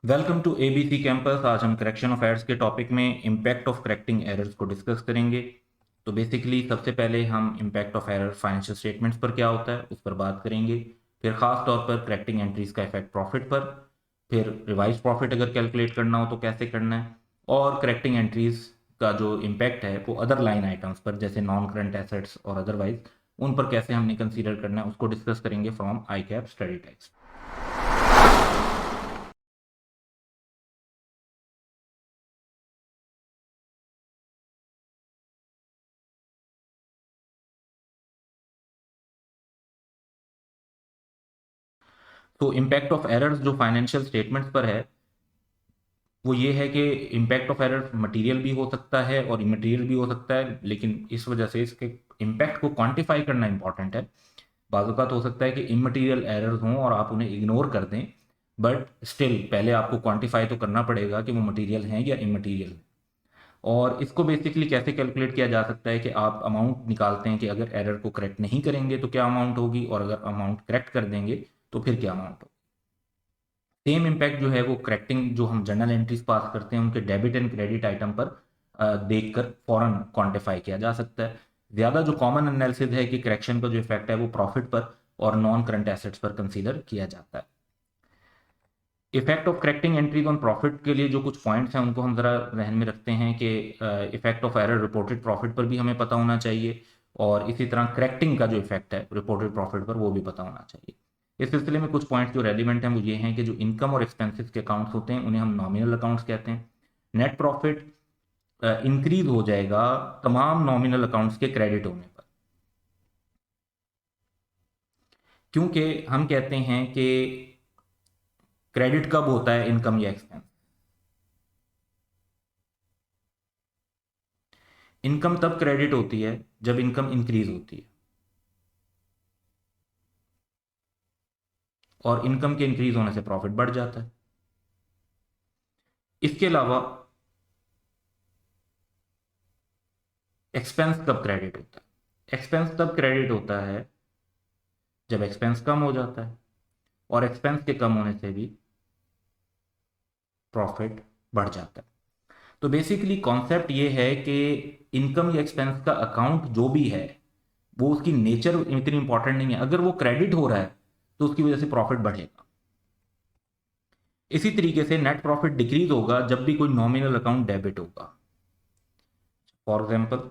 Welcome to ABC campus. आज हम correction of errors के टॉपिक में इम्पैक्ट ऑफ करेक्टिंग एरर्स को डिस्कस करेंगे। तो बेसिकली सबसे पहले हम impact of error financial statements पर क्या होता है उस पर बात करेंगे। फिर खास तौर पर करेक्टिंग एंट्रीज का इफेक्ट प्रॉफिट पर। फिर रिवाइज प्रॉफिट अगर कैलकुलेट करना हो तो कैसे करना है। और करेक्टिंग एंट्रीज का जो इम्पैक्ट है वो अदर लाइन आइटम्स पर जैसे नॉन करंट एसेट्स और अदरवाइज उन पर कैसे हमने कंसीडर करना है उसको डिस्कस करेंगे from I cap study text. तो इम्पैक्ट ऑफ एरर्स जो फाइनेंशियल स्टेटमेंट्स पर है वो ये है कि इम्पैक्ट ऑफ एरर मटेरियल भी हो सकता है और इमटेरियल भी हो सकता है, लेकिन इस वजह से इसके इम्पैक्ट को क्वांटिफाई करना इंपॉर्टेंट है। बाज़ हो सकता है कि इमटेरियल एरर्स हों और आप उन्हें इग्नोर कर दें, बट स्टिल पहले आपको क्वांटिफाई तो करना पड़ेगा कि वो मटेरियल हैं या इमटेरियल हैं। और इसको बेसिकली कैसे कैलकुलेट किया जा सकता है कि आप अमाउंट निकालते हैं कि अगर एरर को करेक्ट नहीं करेंगे तो क्या अमाउंट होगी और अगर अमाउंट करेक्ट कर देंगे तो फिर क्या अमाउंट होगी। सेम इम्पैक्ट जो है वो करेक्टिंग जो हम जर्नल एंट्रीज पास करते हैं उनके डेबिट एंड क्रेडिट आइटम पर देखकर फौरन क्वांटिफाई किया जा सकता है। ज़्यादा जो कॉमन एनालिसिस है कि करेक्शन का जो इफेक्ट है वो प्रॉफिट पर और नॉन करंट एसेट्स पर कंसीडर किया जाता है। Effect of correcting entries on profit के लिए जो कुछ पॉइंट्स हैं उनको हम जरा जहन में रखते हैं कि effect of error reported profit पर भी हमें पता होना चाहिए और इसी तरह करेक्टिंग का जो इफेक्ट है रिपोर्टेड प्रॉफिट पर वो भी पता होना चाहिए। इस सिलसिले में कुछ पॉइंट्स जो रेलिवेंट हैं वो ये हैं कि जो इनकम और एक्सपेंसेस के अकाउंट्स होते हैं उन्हें हम नॉमिनल अकाउंट्स कहते हैं। नेट प्रॉफिट इंक्रीज हो जाएगा तमाम नॉमिनल अकाउंट्स के क्रेडिट होने पर, क्योंकि हम कहते हैं कि क्रेडिट कब होता है इनकम या एक्सपेंस। इनकम तब क्रेडिट होती है जब इनकम इंक्रीज होती है और इनकम के इंक्रीज होने से प्रॉफिट बढ़ जाता है। इसके अलावा एक्सपेंस कब क्रेडिट होता है। एक्सपेंस तब क्रेडिट होता है जब एक्सपेंस कम हो जाता है और एक्सपेंस के कम होने से भी प्रॉफिट बढ़ जाता है। तो बेसिकली कॉन्सेप्ट ये है कि इनकम या एक्सपेंस का अकाउंट जो भी है वो उसकी नेचर इतनी इंपॉर्टेंट नहीं है। अगर वो क्रेडिट हो रहा है तो उसकी वजह से प्रॉफिट बढ़ेगा। इसी तरीके से नेट प्रॉफिट डिक्रीज होगा जब भी कोई नॉमिनल अकाउंट डेबिट होगा। फॉर एग्जाम्पल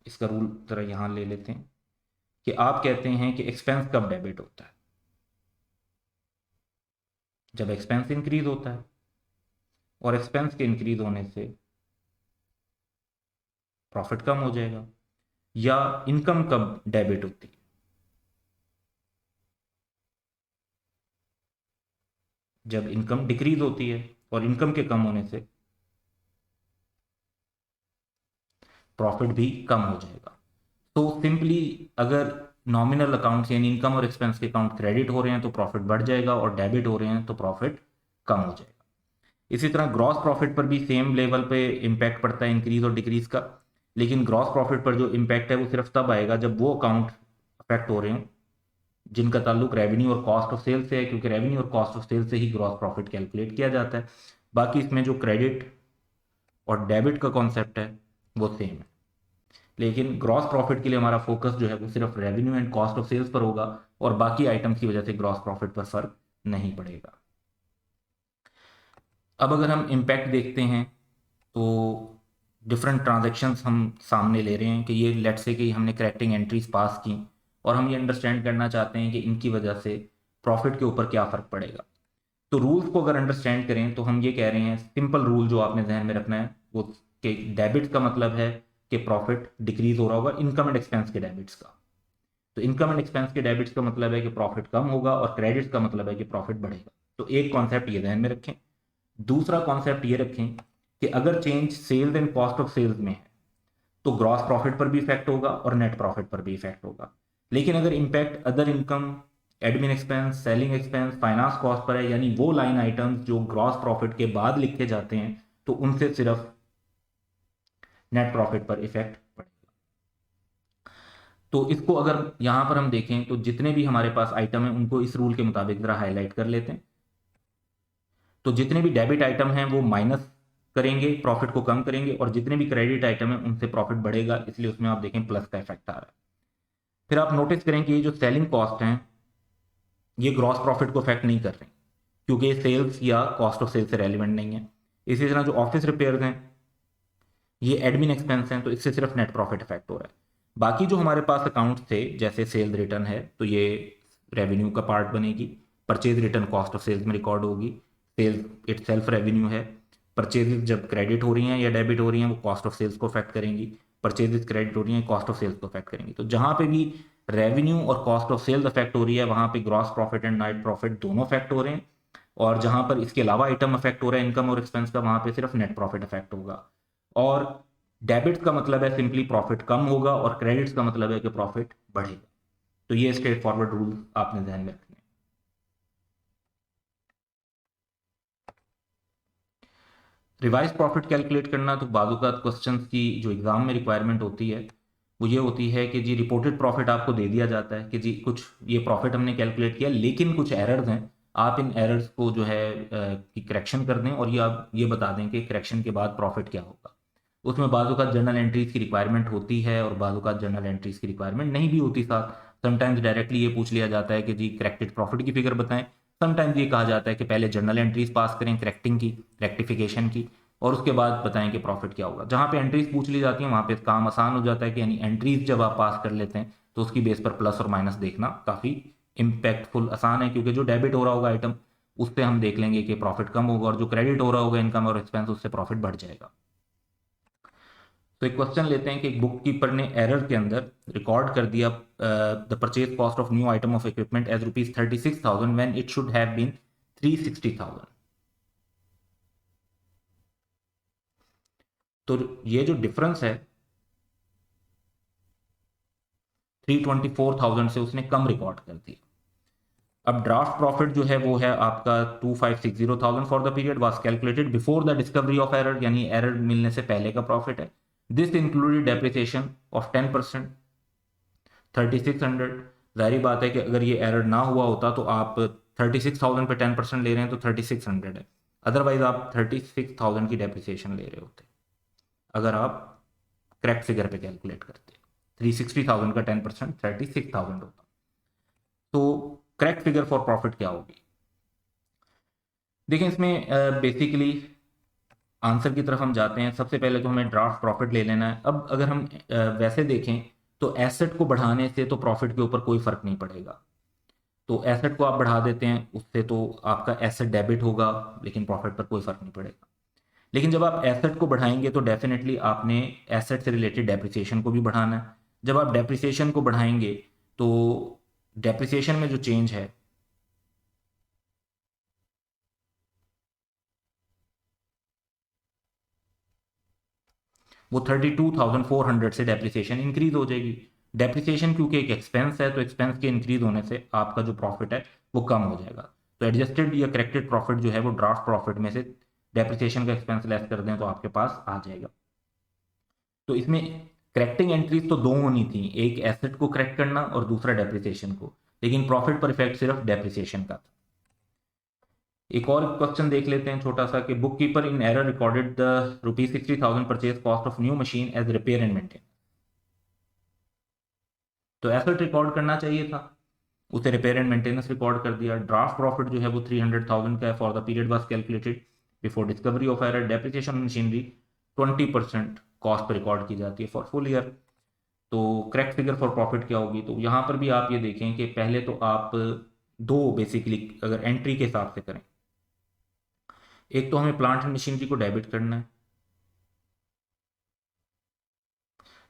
इसका रूल जरा यहां ले लेते हैं कि आप कहते हैं कि एक्सपेंस कब डेबिट होता है, जब एक्सपेंस इंक्रीज होता है और एक्सपेंस के इंक्रीज होने से प्रॉफिट कम हो जाएगा। या इनकम कब डेबिट होती है, जब इनकम डिक्रीज होती है और इनकम के कम होने से प्रॉफिट भी कम हो जाएगा। तो सिंपली अगर नॉमिनल अकाउंट्स यानी इनकम और एक्सपेंस के अकाउंट क्रेडिट हो रहे हैं तो प्रॉफिट बढ़ जाएगा और डेबिट हो रहे हैं तो प्रॉफिट कम हो जाएगा। इसी तरह ग्रॉस प्रॉफिट पर भी सेम लेवल पे इम्पैक्ट पड़ता है इंक्रीज और डिक्रीज का, लेकिन ग्रॉस प्रॉफिट पर जो इम्पैक्ट है वो सिर्फ तब आएगा जब वो अकाउंट अफेक्ट हो रहे हो जिनका ताल्लुक रेवेन्यू और कॉस्ट ऑफ सेल से है, क्योंकि रेवेन्यू और कॉस्ट ऑफ सेल से ही ग्रॉस प्रॉफिट कैलकुलेट किया जाता है। बाकी इसमें जो क्रेडिट और डेबिट का कॉन्सेप्ट है वो सेम है, लेकिन ग्रॉस प्रॉफिट के लिए हमारा फोकस जो है वो सिर्फ revenue and cost of sales पर होगा और बाकी आइटम्स की वजह से ग्रॉस प्रॉफिट पर फर्क नहीं पड़ेगा। अब अगर हम इम्पैक्ट देखते हैं तो डिफरेंट ट्रांजैक्शंस हम सामने ले रहे हैं कि ये लेट्स से कि हमने करेक्टिंग एंट्रीज पास की और हम ये अंडरस्टैंड करना चाहते हैं कि इनकी वजह से प्रॉफिट के ऊपर क्या फ़र्क पड़ेगा। तो रूल्स को अगर अंडरस्टैंड करें तो हम ये कह रहे हैं, सिंपल रूल जो आपने जहन में रखना है वो कि डेबिट का मतलब है कि प्रॉफिट डिक्रीज हो रहा होगा इनकम एंड एक्सपेंस के डेबिट्स का। तो इनकम एंड एक्सपेंस के डेबिट्स का मतलब है कि प्रॉफिट कम होगा और क्रेडिट्स का मतलब है कि प्रॉफिट बढ़ेगा। तो एक कॉन्सेप्ट ये ध्यान में रखें। दूसरा कॉन्सेप्ट ये रखें कि अगर change sales and cost of sales में है तो ग्रॉस प्रॉफिट पर भी इफेक्ट होगा और नेट प्रॉफिट पर भी इफेक्ट होगा। लेकिन अगर impact other income, admin expense, selling expense, finance cost per है यानी वो लाइन आइटम्स जो ग्रॉस प्रॉफिट के बाद लिखे जाते हैं तो उनसे सिर्फ नेट प्रॉफिट पर इफेक्ट पड़ेगा। तो इसको अगर यहाँ पर हम देखें तो जितने भी हमारे पास आइटम हैं उनको इस रूल के मुताबिक ज़रा हाईलाइट कर लेते हैं। तो जितने भी डेबिट आइटम हैं वो माइनस करेंगे, प्रॉफिट को कम करेंगे, और जितने भी क्रेडिट आइटम हैं उनसे प्रॉफिट बढ़ेगा, इसलिए उसमें आप देखें प्लस का इफेक्ट आ रहा है। फिर आप नोटिस करें कि ये जो सेलिंग कॉस्ट हैं ये ग्रॉस प्रॉफिट को अफेक्ट नहीं कर रही, क्योंकि ये सेल्स या कॉस्ट ऑफ सेल्स से रेलिवेंट नहीं है। इसी तरह जो ऑफिस रिपेयर्स हैं ये एडमिन एक्सपेंस हैं, तो इससे सिर्फ नेट प्रॉफिट इफेक्ट हो रहा है। बाकी जो हमारे पास अकाउंट्स थे जैसे सेल रिटर्न है तो ये रेवेन्यू का पार्ट बनेगी, purchase return cost of sales में रिकॉर्ड होगी, सेल्स इट सेल्फ रेवेन्यू है, परचेजेस जब क्रेडिट हो रही हैं या डेबिट हो रही हैं वो कॉस्ट ऑफ सेल्स को अफेक्ट करेंगी, परचेजेस क्रेडिट हो रही हैं कॉस्ट ऑफ सेल्स को अफेक्ट करेंगी। तो जहाँ पे भी रेवेन्यू और कॉस्ट ऑफ सेल्स अफेक्ट हो रही है वहाँ पे gross profit and net profit दोनों अफेक्ट हो रहे हैं, और जहाँ पर इसके अलावा आइटम अफेक्ट हो रहा है इनकम और एक्सपेंस का वहाँ पे सिर्फ नेट प्रॉफिट अफेक्ट होगा। और डेबिट्स का मतलब है सिंपली प्रॉफिट कम होगा और क्रेडिट्स का मतलब है कि प्रॉफिट बढ़ेगा। तो ये स्ट्रेट फॉरवर्ड रूल आपने ध्यान में रखने हैं। रिवाइज प्रॉफिट कैलकुलेट करना, तो बाज़ क्वेश्चंस की जो एग्जाम में रिक्वायरमेंट होती है वो ये होती है कि जी रिपोर्टेड प्रॉफिट आपको दे दिया जाता है कि जी कुछ ये प्रॉफिट हमने कैलकुलेट किया लेकिन कुछ एरर्स हैं, आप इन एरर्स को जो है की करेक्शन कर दें और ये आप ये बता दें कि करेक्शन के बाद प्रॉफिट क्या होगा। उसमें बाज़ औक़ात जर्नल एंट्रीज की रिक्वायरमेंट होती है और बाज़ औक़ात जर्नल एंट्रीज की रिक्वायरमेंट नहीं भी होती साथ। समटाइम्स डायरेक्टली ये पूछ लिया जाता है कि जी करेक्टेड प्रॉफिट की फिगर बताएं, समटाइम्स ये कहा जाता है कि पहले जर्नल एंट्रीज पास करें करेक्टिंग की, रेक्टिफिकेशन की, और उसके बाद बताएं कि प्रॉफिट क्या होगा। जहाँ पे एंट्रीज पूछ ली जाती हैं वहाँ पे काम आसान हो जाता है कि यानी एंट्रीज जब आप पास कर लेते हैं तो उसकी बेस पर प्लस और माइनस देखना काफ़ी इम्पैक्टफुल आसान है, क्योंकि जो डेबिट हो रहा होगा आइटम उससे हम देख लेंगे कि प्रॉफिट कम होगा और जो क्रेडिट हो रहा होगा इनकम और एक्सपेंस उससे प्रॉफिट बढ़ जाएगा। तो एक क्वेश्चन लेते हैं कि एक बुक कीपर ने एरर के अंदर रिकॉर्ड कर दिया the purchase cost of new item of equipment as ₹36,000 when it should have been 360,000। तो ये जो डिफरेंस है 324,000 से उसने कम रिकॉर्ड कर दिया। अब ड्राफ्ट प्रॉफिट जो है वो है आपका 2560,000 for the period was calculated before the discovery of error, यानी एरर मिलने से पहले का प्रॉफिट है। This included depreciation of 10%, 3600। जाहिर बात है कि अगर ये एरर ना हुआ होता तो आप 36,000 पे 10% ले रहे हैं तो 3600 है, अदरवाइज आप 36,000 की डेप्रिसिएशन ले रहे होते अगर आप करेक्ट फिगर पे कैलकुलेट करते। 360,000 का 10% 36,000 होता। तो करेक्ट फिगर फॉर प्रॉफिट क्या होगी? देखिए इसमें बेसिकली आंसर की तरफ हम जाते हैं। सबसे पहले तो हमें ड्राफ्ट प्रॉफिट ले लेना है। अब अगर हम वैसे देखें तो एसेट को बढ़ाने से तो प्रॉफिट के ऊपर कोई फर्क नहीं पड़ेगा। तो एसेट को आप बढ़ा देते हैं उससे तो आपका एसेट डेबिट होगा लेकिन प्रॉफिट पर कोई फर्क नहीं पड़ेगा। लेकिन जब आप एसेट को बढ़ाएंगे तो डेफिनेटली आपने एसेट से रिलेटेड डेप्रिसिएशन को भी बढ़ाना है। जब आप डेप्रिसिएशन को बढ़ाएंगे तो डेप्रिसिएशन में जो चेंज है वो 32,400 से डेप्रिसिएशन इंक्रीज हो जाएगी। डेप्रिसिएशन क्योंकि एक एक्सपेंस है तो एक्सपेंस के इंक्रीज होने से आपका जो प्रॉफिट है वो कम हो जाएगा। तो एडजस्टेड या करेक्टेड प्रॉफिट जो है वो ड्राफ्ट प्रॉफिट में से डेप्रिसिएशन का एक्सपेंस लेस कर दें तो आपके पास आ जाएगा। तो इसमें करेक्टिंग एंट्रीज तो दो होनी थी, एक एसेट को करेक्ट करना और दूसरा डेप्रिसिएशन को, लेकिन प्रॉफिट पर इफेक्ट सिर्फ डेप्रिसिएशन का था। एक और क्वेश्चन देख लेते हैं छोटा सा कि bookkeeper in error recorded the ₹60,000 purchase cost of new machine as repair and maintain. तो एसेट रिकॉर्ड करना चाहिए था, उसे रिपेयर एंड मेंटेनेंस रिकॉर्ड कर दिया। ड्राफ्ट प्रॉफिट जो है वो 300,000 का है for the period was calculated before discovery of error. Depreciation machinery 20% cost per record की जाती है फॉर फुल ईयर। तो करेक्ट फिगर फॉर प्रॉफिट क्या होगी? तो यहाँ पर भी आप ये देखें कि पहले तो आप दो बेसिकली अगर एंट्री के हिसाब से करें, एक तो हमें प्लांट एंड मशीनरी को डेबिट करना है,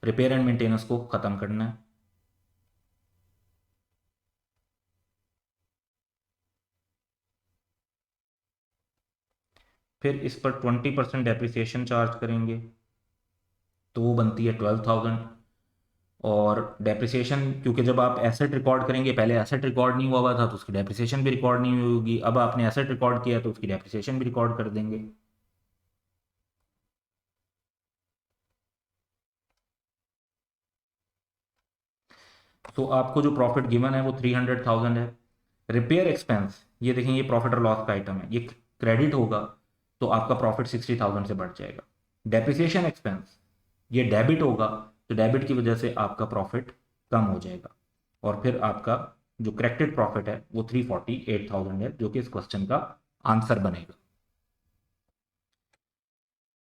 रिपेयर एंड मेंटेनेंस को ख़त्म करना है। फिर इस पर 20% डेप्रिसिएशन चार्ज करेंगे तो वो बनती है 12,000। और डेप्रिसिएशन क्योंकि जब आप एसेट रिकॉर्ड करेंगे, पहले एसेट रिकॉर्ड नहीं हुआ था तो उसकी डेप्रिसिएशन भी रिकॉर्ड नहीं हुई होगी, अब आपने एसेट रिकॉर्ड किया तो उसकी डेप्रिसिएशन भी रिकॉर्ड कर देंगे। तो आपको जो प्रॉफिट गिवन है वो 300,000 है। रिपेयर एक्सपेंस, ये देखें ये प्रॉफिट और लॉस का आइटम है, ये क्रेडिट होगा तो आपका प्रॉफिट 60,000 से बढ़ जाएगा। डेप्रिसिएशन एक्सपेंस, ये डेबिट होगा तो डेबिट की वजह से आपका प्रॉफिट कम हो जाएगा, और फिर आपका जो करेक्टेड प्रॉफिट है वो 348,000 है, जो कि इस क्वेश्चन का आंसर बनेगा।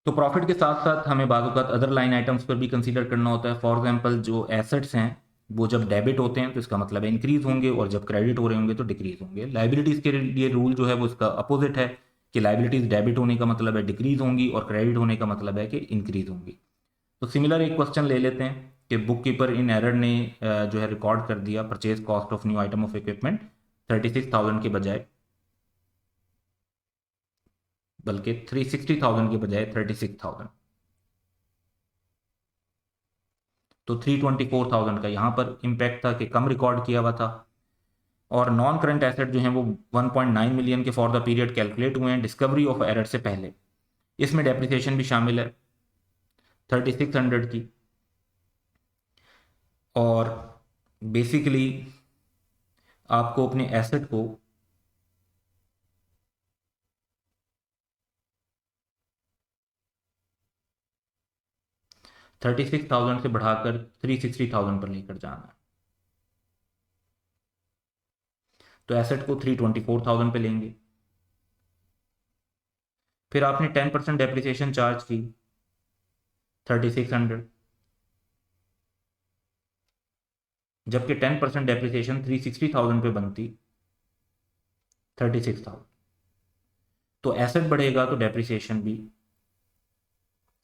तो प्रॉफिट के साथ साथ हमें बाज़ अदर लाइन आइटम्स पर भी कंसीडर करना होता है। फॉर एग्जांपल जो एसेट्स हैं वो जब डेबिट होते हैं तो इसका मतलब है इंक्रीज होंगे, और जब क्रेडिट हो रहे होंगे तो डिक्रीज होंगे। लाइबिलिटीज़ के लिए रूल जो है वो इसका अपोजिट है कि लाइबिलिटीज़ डेबिट होने का मतलब है डिक्रीज होंगी, और क्रेडिट होने का मतलब है कि इंक्रीज होंगी। तो सिमिलर एक क्वेश्चन ले लेते हैं कि बुक कीपर इन एरर ने जो है रिकॉर्ड कर दिया purchase cost of new item of equipment 36,000 के बजाय, बल्कि 360,000 के बजाय 36,000, तो 324,000 का यहाँ पर इम्पैक्ट था कि कम रिकॉर्ड किया हुआ था। और नॉन करंट एसेट जो हैं वो 1.9 मिलियन के फॉर द पीरियड कैलकुलेट हुए हैं डिस्कवरी ऑफ एरर से पहले। इसमें डेप्रिसिएशन भी शामिल है 3600 की, और बेसिकली आपको अपने एसेट को 36,000 से बढ़ाकर 360,000 पर लेकर जाना है। तो एसेट को 324,000 पे लेंगे, फिर आपने 10% डेप्रिसिएशन चार्ज की 3600, जबकि 10% डेप्रिसिएशन 360,000 पे बनती 36,000। तो एसेट बढ़ेगा तो डेप्रिसिएशन भी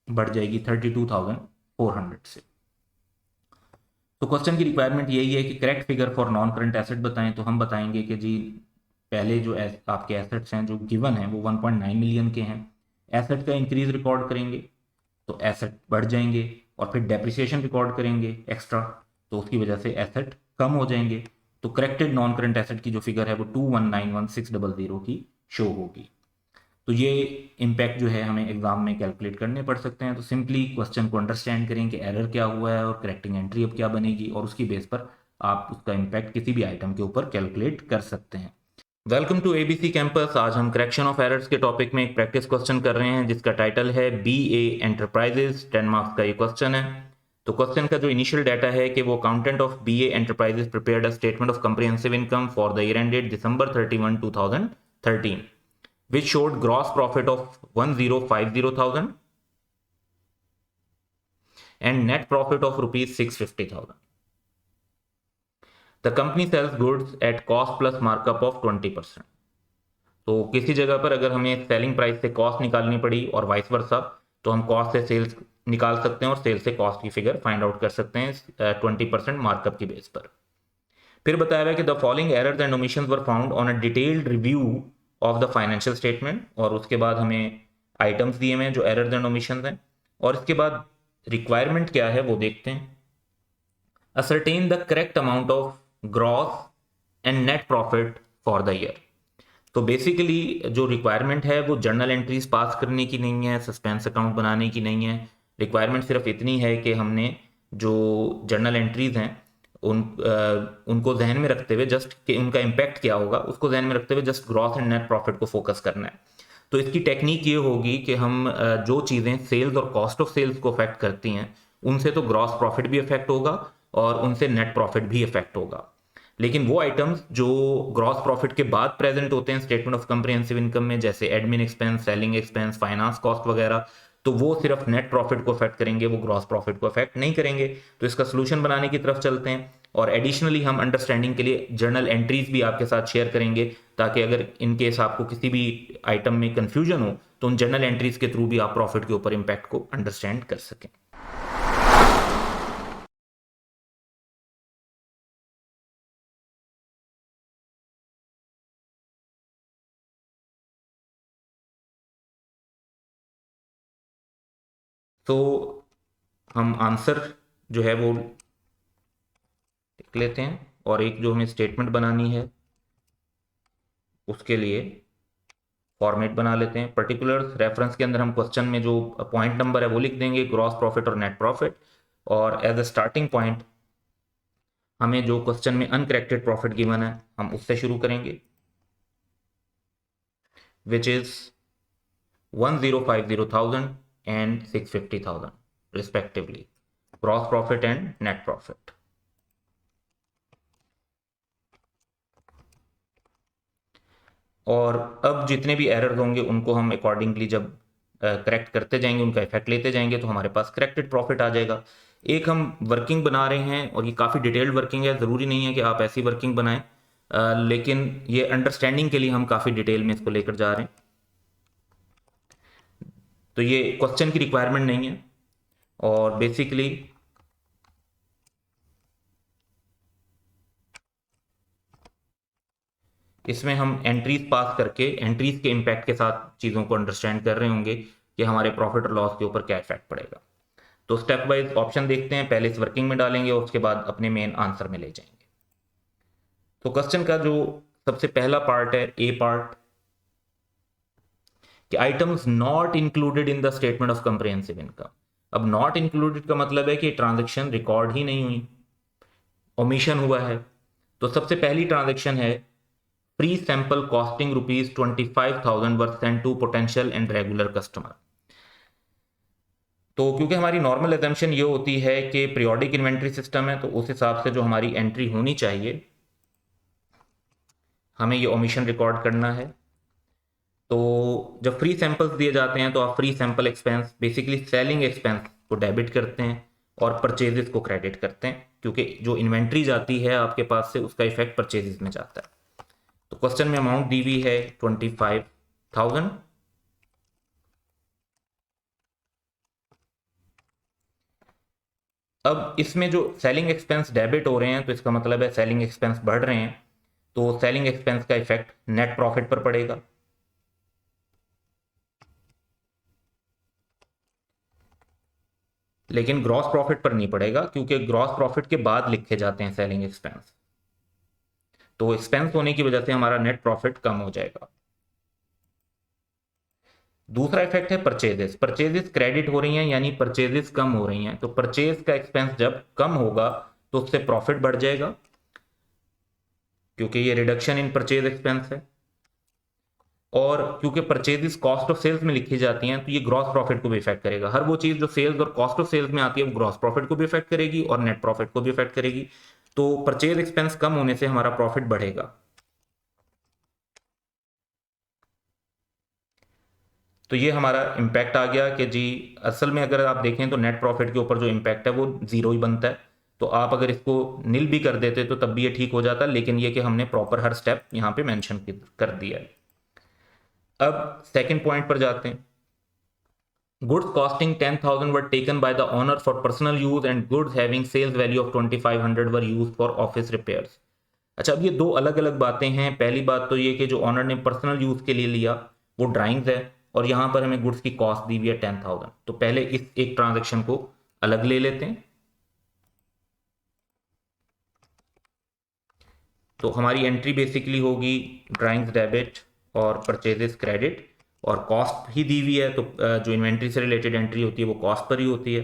बढ़ जाएगी 32,400 से। तो क्वेश्चन की रिक्वायरमेंट यही है कि correct figure for non current asset बताएं। तो हम बताएंगे कि जी पहले जो आपके एसेट्स हैं जो गिवन हैं वो 1.9 मिलियन के हैं, एसेट का इंक्रीज रिकॉर्ड करेंगे तो एसेट बढ़ जाएंगे, और फिर डेप्रिसिएशन रिकॉर्ड करेंगे एक्स्ट्रा तो उसकी वजह से एसेट कम हो जाएंगे। तो करेक्टेड नॉन करंट एसेट की जो फिगर है वो 2191600 की शो होगी। तो ये इम्पैक्ट जो है हमें एग्जाम में कैलकुलेट करने पड़ सकते हैं। तो सिंपली क्वेश्चन को अंडरस्टैंड करें कि एरर क्या हुआ है और करेक्टिंग एंट्री अब क्या बनेगी, और उसकी बेस पर आप उसका इम्पैक्ट किसी भी आइटम के ऊपर कैलकुलेट कर सकते हैं। Welcome to ABC campus. आज हम करेक्शन ऑफ एरर्स के टॉपिक में एक प्रैक्टिस क्वेश्चन कर रहे हैं जिसका टाइटल है BA एंटरप्राइजेज। 10 मार्क्स का ये क्वेश्चन है। तो क्वेश्चन का जो इनिशियल डाटा है कि वो accountant of BA enterprises prepared a statement of comprehensive income for the year ended December 31, 2013 which showed gross profit of 1050,000 and net profit of rupees 650,000. The company sells goods at cost plus markup of 20%. तो किसी जगह पर अगर हमें selling price से cost निकालनी पड़ी और वाइस वर्सा, तो हम कॉस्ट से सेल्स निकाल सकते हैं और सेल्स से कॉस्ट की फिगर फाइंड आउट कर सकते हैं 20% मार्कअप की बेस पर। फिर बताया गया कि the following errors and omissions were found on a detailed review of the financial statement, और उसके बाद हमें आइटम्स दिए हुए हैं जो एरर्स एंड ओमिशंस हैं, और इसके बाद रिक्वायरमेंट क्या है वो देखते हैं। Ascertain the correct amount of gross and net profit for the year. तो बेसिकली जो रिक्वायरमेंट है वो जर्नल एंट्रीज पास करने की नहीं है, सस्पेंस अकाउंट बनाने की नहीं है। रिक्वायरमेंट सिर्फ इतनी है कि हमने जो जर्नल एंट्रीज हैं उनको जहन में रखते हुए जस्ट कि उनका इम्पैक्ट क्या होगा उसको जहन में रखते हुए just gross and net profit को फोकस करना है। तो इसकी टेक्निक ये होगी कि हम जो चीज़ें सेल्स और कॉस्ट ऑफ सेल्स को अफेक्ट करती हैं उनसे तो ग्रॉस प्रॉफिट भी अफेक्ट होगा और उनसे नेट प्रॉफिट भी अफेक्ट होगा, लेकिन वो आइटम्स जो ग्रॉस प्रॉफिट के बाद प्रेजेंट होते हैं स्टेटमेंट ऑफ कॉम्प्रिहेंसिव इनकम में, जैसे admin expense, selling expense, finance cost वगैरह, तो वो सिर्फ नेट प्रॉफिट को अफेक्ट करेंगे, वो ग्रॉस प्रॉफिट को अफेक्ट नहीं करेंगे। तो इसका सोल्यूशन बनाने की तरफ चलते हैं, और एडिशनली हम अंडरस्टैंडिंग के लिए जर्नल एंट्रीज भी आपके साथ शेयर करेंगे, ताकि अगर इन केस आपको किसी भी आइटम में कंफ्यूजन हो तो उन जर्नल एंट्रीज के थ्रू भी आप प्रॉफिट के ऊपर इम्पैक्ट को अंडरस्टैंड कर सकें। तो हम आंसर जो है वो लिख लेते हैं, और एक जो हमें स्टेटमेंट बनानी है उसके लिए फॉर्मेट बना लेते हैं। पर्टिकुलर रेफरेंस के अंदर हम क्वेश्चन में जो पॉइंट नंबर है वो लिख देंगे, ग्रॉस प्रॉफिट और नेट प्रॉफिट, और एज अ स्टार्टिंग पॉइंट हमें जो क्वेश्चन में अनकरेक्टेड प्रॉफिट गिवन है हम उससे शुरू करेंगे, which is 1,050,000 and 650,000 respectively, gross profit and net profit. और अब जितने भी एरर होंगे उनको हम अकॉर्डिंगली जब करेक्ट करते जाएंगे, उनका इफेक्ट लेते जाएंगे, तो हमारे पास करेक्टेड प्रॉफिट आ जाएगा। एक हम वर्किंग बना रहे हैं और ये काफ़ी डिटेल्ड वर्किंग है, ज़रूरी नहीं है कि आप ऐसी वर्किंग बनाएं, लेकिन ये अंडरस्टैंडिंग के लिए हम काफ़ी डिटेल में इसको लेकर जा रहे हैं। तो ये क्वेश्चन की रिक्वायरमेंट नहीं है, और बेसिकली इसमें हम एंट्रीज पास करके एंट्रीज के इम्पैक्ट के साथ चीज़ों को अंडरस्टैंड कर रहे होंगे कि हमारे प्रॉफिट और लॉस के ऊपर क्या इफेक्ट पड़ेगा। तो स्टेप वाइज ऑप्शन देखते हैं, पहले इस वर्किंग में डालेंगे और उसके बाद अपने मेन आंसर में ले जाएंगे। तो क्वेश्चन का जो सबसे पहला पार्ट है, ए पार्ट, कि items not included in the statement of comprehensive income. अब नॉट इंक्लूडेड का मतलब है कि ट्रांजेक्शन रिकॉर्ड ही नहीं हुई, ओमिशन हुआ है। तो सबसे पहली ट्रांजेक्शन है free sample costing ₹25,000 worth send to potential and regular customer. तो क्योंकि हमारी नॉर्मल एजम्पशन ये होती है कि पीरियोडिक इन्वेंट्री सिस्टम है, तो उस हिसाब से जो हमारी एंट्री होनी चाहिए, हमें ये ओमिशन रिकॉर्ड करना है। तो जब फ्री सैंपल्स दिए जाते हैं तो आप free sample expense, basically selling expense को डेबिट करते हैं और परचेजेस को क्रेडिट करते हैं, क्योंकि जो इन्वेंट्री जाती है आपके पास से उसका इफेक्ट परचेजेस में जाता है। तो क्वेश्चन में अमाउंट दी हुई है 25,000। अब इसमें जो सेलिंग एक्सपेंस डेबिट हो रहे हैं, तो इसका मतलब है सेलिंग एक्सपेंस बढ़ रहे हैं, तो सेलिंग एक्सपेंस का इफेक्ट नेट प्रॉफिट पर पड़ेगा। लेकिन ग्रॉस प्रॉफिट पर नहीं पड़ेगा, क्योंकि ग्रॉस प्रॉफिट के बाद लिखे जाते हैं सेलिंग एक्सपेंस, तो एक्सपेंस होने की वजह से हमारा नेट प्रॉफिट कम हो जाएगा। दूसरा इफेक्ट है परचेजेस। परचेजेस क्रेडिट हो रही हैं, यानी परचेजेस कम हो रही हैं, तो परचेज का एक्सपेंस जब कम होगा तो उससे प्रॉफिट बढ़ जाएगा, क्योंकि ये रिडक्शन इन परचेज एक्सपेंस है। और क्योंकि परचेजेस कॉस्ट ऑफ सेल्स में लिखी जाती हैं, तो ये ग्रॉस प्रॉफिट को भी इफेक्ट करेगा। हर वो चीज जो सेल्स और कॉस्ट ऑफ सेल्स में आती है वो ग्रॉस प्रॉफिट को भी इफेक्ट करेगी और नेट प्रॉफिट को भी इफेक्ट करेगी। तो परचेज एक्सपेंस कम होने से हमारा प्रॉफिट बढ़ेगा। तो ये हमारा इम्पैक्ट आ गया कि जी, असल में अगर आप देखें तो नेट प्रॉफिट के ऊपर जो इम्पैक्ट है वो जीरो ही बनता है। तो आप अगर इसको नील भी कर देते तो तब भी ये ठीक हो जाता, लेकिन ये कि हमने प्रॉपर हर स्टेप यहाँ पे मेंशन कर दिया है। अब सेकंड पॉइंट पर जाते हैं। Goods costing 10,000 were taken by the owner for personal use and goods having sales value of 2,500 were use for office repairs. अच्छा, अब ये दो अलग अलग बातें हैं। पहली बात तो ये कि जो ऑनर ने पर्सनल यूज के लिए लिया वो ड्राइंग्स है, और यहाँ पर हमें गुड्स की कॉस्ट दी हुई है 10,000। तो पहले इस एक ट्रांजेक्शन को अलग ले लेते हैं। तो हमारी एंट्री बेसिकली होगी ड्राइंग्स डेबिट और परचेजेस क्रेडिट, और कॉस्ट ही दी हुई है, तो जो इन्वेंट्री से रिलेटेड एंट्री होती है वो कॉस्ट पर ही होती है।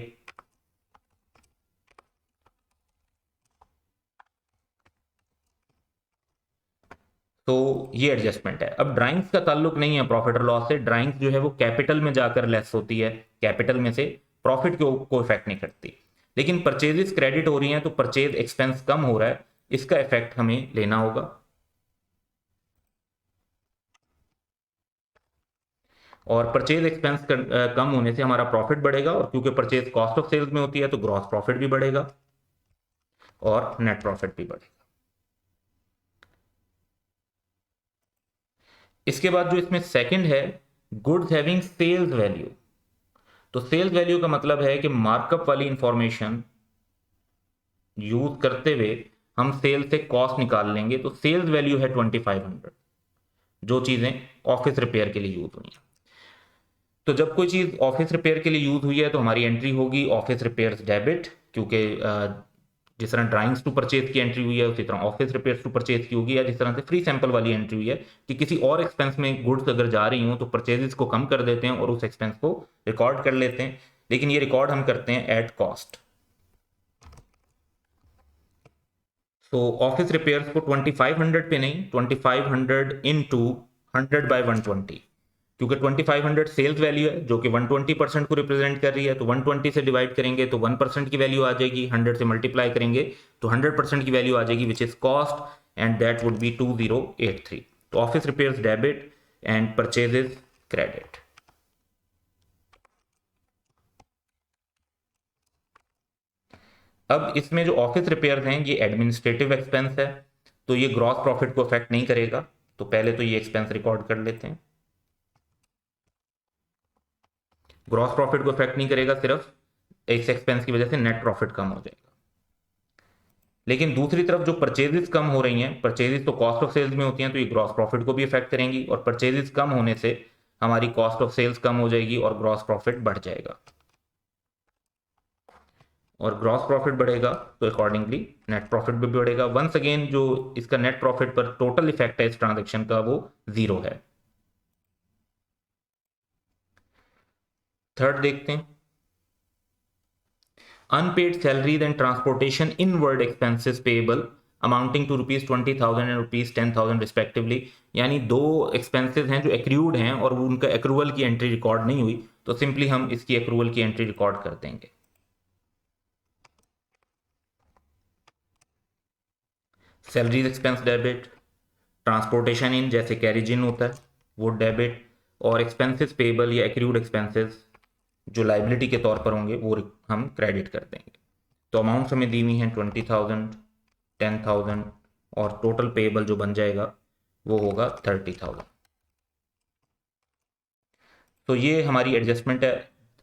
तो ये एडजस्टमेंट है। अब ड्राइंग्स का ताल्लुक नहीं है प्रॉफिट और लॉस से। ड्राइंग्स जो है वो कैपिटल में जाकर लेस होती है, कैपिटल में से प्रॉफिट को इफेक्ट नहीं करती। लेकिन परचेजेस क्रेडिट हो रही हैं, तो परचेज एक्सपेंस कम हो रहा है, इसका इफेक्ट हमें लेना होगा। और परचेज एक्सपेंस कम होने से हमारा प्रॉफिट बढ़ेगा, और क्योंकि परचेज कॉस्ट ऑफ सेल्स में होती है तो ग्रॉस प्रॉफिट भी बढ़ेगा और नेट प्रॉफिट भी बढ़ेगा। इसके बाद जो इसमें सेकंड है, गुड्स हैविंग सेल्स वैल्यू। तो सेल्स वैल्यू का मतलब है कि मार्कअप वाली इंफॉर्मेशन यूज करते हुए हम सेल से कॉस्ट निकाल लेंगे। तो सेल्स वैल्यू है 2,500, जो चीजें ऑफिस रिपेयर के लिए यूज हुई हैं। तो जब कोई चीज ऑफिस रिपेयर के लिए यूज हुई है तो हमारी एंट्री होगी ऑफिस रिपेयर्स डेबिट, क्योंकि जिस तरह ड्राइंग्स टू परचेज की एंट्री हुई है उसी तरह ऑफिस रिपेयर्स टू परचेज की होगी, या जिस तरह से फ्री सैंपल वाली एंट्री हुई है कि किसी और एक्सपेंस में गुड्स अगर जा रही हूँ तो परचेजेस को कम कर देते हैं और उस एक्सपेंस को रिकॉर्ड कर लेते हैं, लेकिन ये रिकॉर्ड हम करते हैं एट कॉस्ट। तो ऑफिस रिपेयर्स को 2500 पे नहीं, 2500 इंटू 100/120, क्योंकि 2500 सेल्स वैल्यू है जो कि 120% को रिप्रेजेंट कर रही है, तो 120 से डिवाइड करेंगे तो 1% की वैल्यू आ जाएगी, 100 से मल्टीप्लाई करेंगे तो 100% की वैल्यू आ जाएगी, which is cost, and that would be 2083। तो office repairs debit and purchases credit. अब इसमें जो ऑफिस रिपेयर्स हैं ये एडमिनिस्ट्रेटिव एक्सपेंस है, तो ये ग्रॉस प्रॉफिट को अफेक्ट नहीं करेगा, तो पहले तो ये एक्सपेंस रिकॉर्ड कर लेते हैं। ग्रॉस प्रॉफिट को अफेक्ट नहीं करेगा, सिर्फ इस एक्सपेंस की वजह से नेट प्रॉफिट कम हो जाएगा। लेकिन दूसरी तरफ जो परचेजेस कम हो रही हैं, परचेजेस तो कॉस्ट ऑफ सेल्स में होती हैं, तो ये ग्रॉस प्रॉफिट को भी अफेक्ट करेंगी, और परचेजेस कम होने से हमारी कॉस्ट ऑफ सेल्स कम हो जाएगी और ग्रॉस प्रॉफिट बढ़ जाएगा, और ग्रॉस प्रॉफिट बढ़ेगा तो अकॉर्डिंगली नेट प्रॉफिट भी बढ़ेगा। वंस अगेन जो इसका नेट प्रॉफिट पर टोटल इफेक्ट है इस ट्रांजेक्शन का वो 0 है। थर्ड देखते हैं, unpaid salaries and transportation inward expenses payable amounting to ₹20,000 and ₹10,000 respectively, यानी दो एक्सपेंसेस हैं जो एक्रूड हैं और वो उनका एक्रूवल की एंट्री रिकॉर्ड नहीं हुई, तो सिंपली हम इसकी एक्रूवल की एंट्री रिकॉर्ड कर देंगे। सैलरीज एक्सपेंस डेबिट, ट्रांसपोर्टेशन इन जैसे कैरिज इन होता है वो डेबिट, और एक्सपेंसेस पेएबल या एक्रूड एक्सपेंसेस जो लाइबिलिटी के तौर पर होंगे वो हम क्रेडिट कर देंगे। तो अमाउंट्स हमें दी हुई हैं 20,000, 10,000, और टोटल पेएबल जो बन जाएगा वो होगा 30,000। तो ये हमारी एडजस्टमेंट है।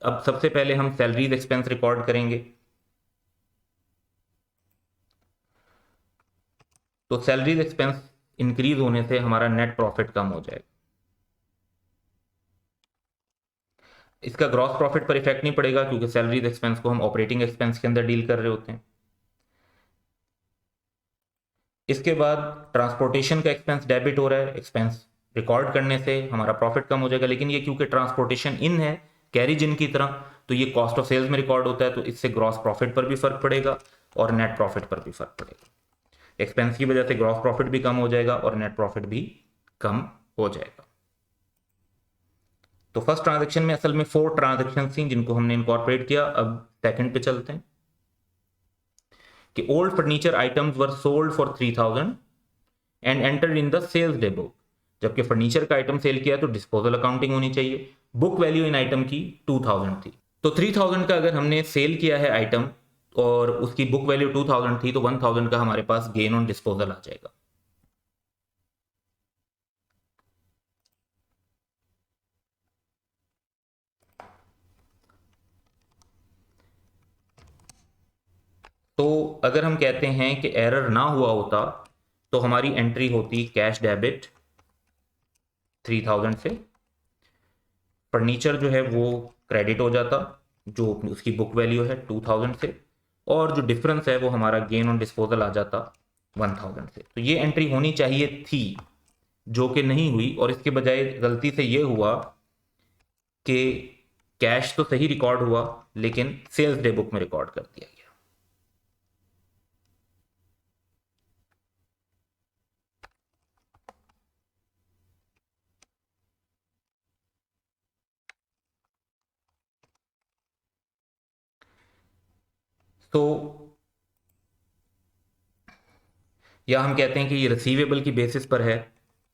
अब सबसे पहले हम सैलरीज एक्सपेंस रिकॉर्ड करेंगे। तो सैलरीज एक्सपेंस इंक्रीज होने से हमारा नेट प्रॉफिट कम हो जाएगा। इसका ग्रॉस प्रॉफिट पर इफेक्ट नहीं पड़ेगा क्योंकि सैलरीज एक्सपेंस को हम ऑपरेटिंग एक्सपेंस के अंदर डील कर रहे होते हैं। इसके बाद ट्रांसपोर्टेशन का एक्सपेंस डेबिट हो रहा है, एक्सपेंस रिकॉर्ड करने से हमारा प्रॉफिट कम हो जाएगा, लेकिन ये क्योंकि ट्रांसपोर्टेशन इन है कैरिज इन की तरह, तो ये कॉस्ट ऑफ सेल्स में रिकॉर्ड होता है, तो इससे ग्रॉस प्रॉफिट पर भी फर्क पड़ेगा और नेट प्रॉफिट पर भी फर्क पड़ेगा। एक्सपेंस की वजह से ग्रॉस प्रॉफिट भी कम हो जाएगा और नेट प्रॉफिट भी कम हो जाएगा। तो फर्स्ट ट्रांजेक्शन में असल में 4 ट्रांजेक्शन थी जिनको हमने इनकॉर्पोरेट किया। अब सेकंड पे चलते हैं कि old furniture items were sold for 3,000 and entered in the sales day book. जबकि फर्नीचर का आइटम सेल किया तो डिस्पोजल अकाउंटिंग होनी चाहिए। बुक वैल्यू इन आइटम की 2,000 थी, तो 3,000 का अगर हमने सेल किया है आइटम और उसकी बुक वैल्यू 2,000 थी, तो 1,000 का हमारे पास गेन ऑन डिस्पोजल आ जाएगा। तो अगर हम कहते हैं कि एरर ना हुआ होता तो हमारी एंट्री होती कैश डेबिट 3,000 से, फर्नीचर जो है वो क्रेडिट हो जाता जो उसकी बुक वैल्यू है 2,000 से, और जो डिफरेंस है वो हमारा गेन ऑन डिस्पोजल आ जाता 1,000 से। तो ये एंट्री होनी चाहिए थी जो कि नहीं हुई, और इसके बजाय गलती से ये हुआ कि कैश तो सही रिकॉर्ड हुआ लेकिन सेल्स डे बुक में रिकॉर्ड कर दिया गया। तो या हम कहते हैं कि ये रिसीवेबल की बेसिस पर है,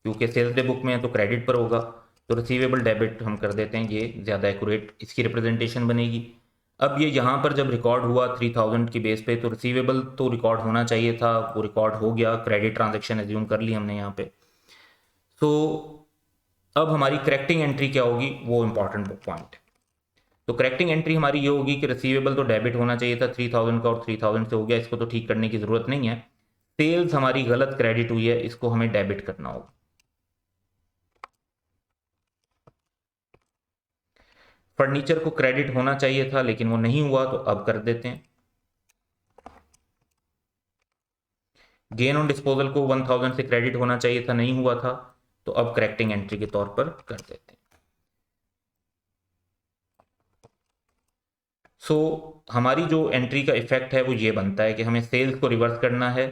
क्योंकि सेल्स डे बुक में है तो क्रेडिट पर होगा, तो रिसीवेबल डेबिट हम कर देते हैं, ये ज़्यादा एक्यूरेट इसकी रिप्रेजेंटेशन बनेगी। अब ये यहाँ पर जब रिकॉर्ड हुआ 3,000 की बेस पे, तो रिसीवेबल तो रिकॉर्ड होना चाहिए था, वो रिकॉर्ड हो गया, क्रेडिट ट्रांजेक्शन एज्यूम कर ली हमने यहाँ पे। तो अब हमारी करेक्टिंग एंट्री क्या होगी वो इंपॉर्टेंट पॉइंट है। तो करेक्टिंग एंट्री हमारी ये होगी कि रिसीवेबल तो डेबिट होना चाहिए था 3,000 का, और 3,000 से हो गया, इसको तो ठीक करने की ज़रूरत नहीं है। सेल्स हमारी गलत क्रेडिट हुई है, इसको हमें डेबिट करना होगा। फर्नीचर को क्रेडिट होना चाहिए था लेकिन वो नहीं हुआ, तो अब कर देते हैं। गेन ऑन डिस्पोजल को 1,000 से क्रेडिट होना चाहिए था, नहीं हुआ था, तो अब करेक्टिंग एंट्री के तौर पर कर देते हैं। हमारी जो एंट्री का इफेक्ट है वो ये बनता है कि हमें सेल्स को रिवर्स करना है,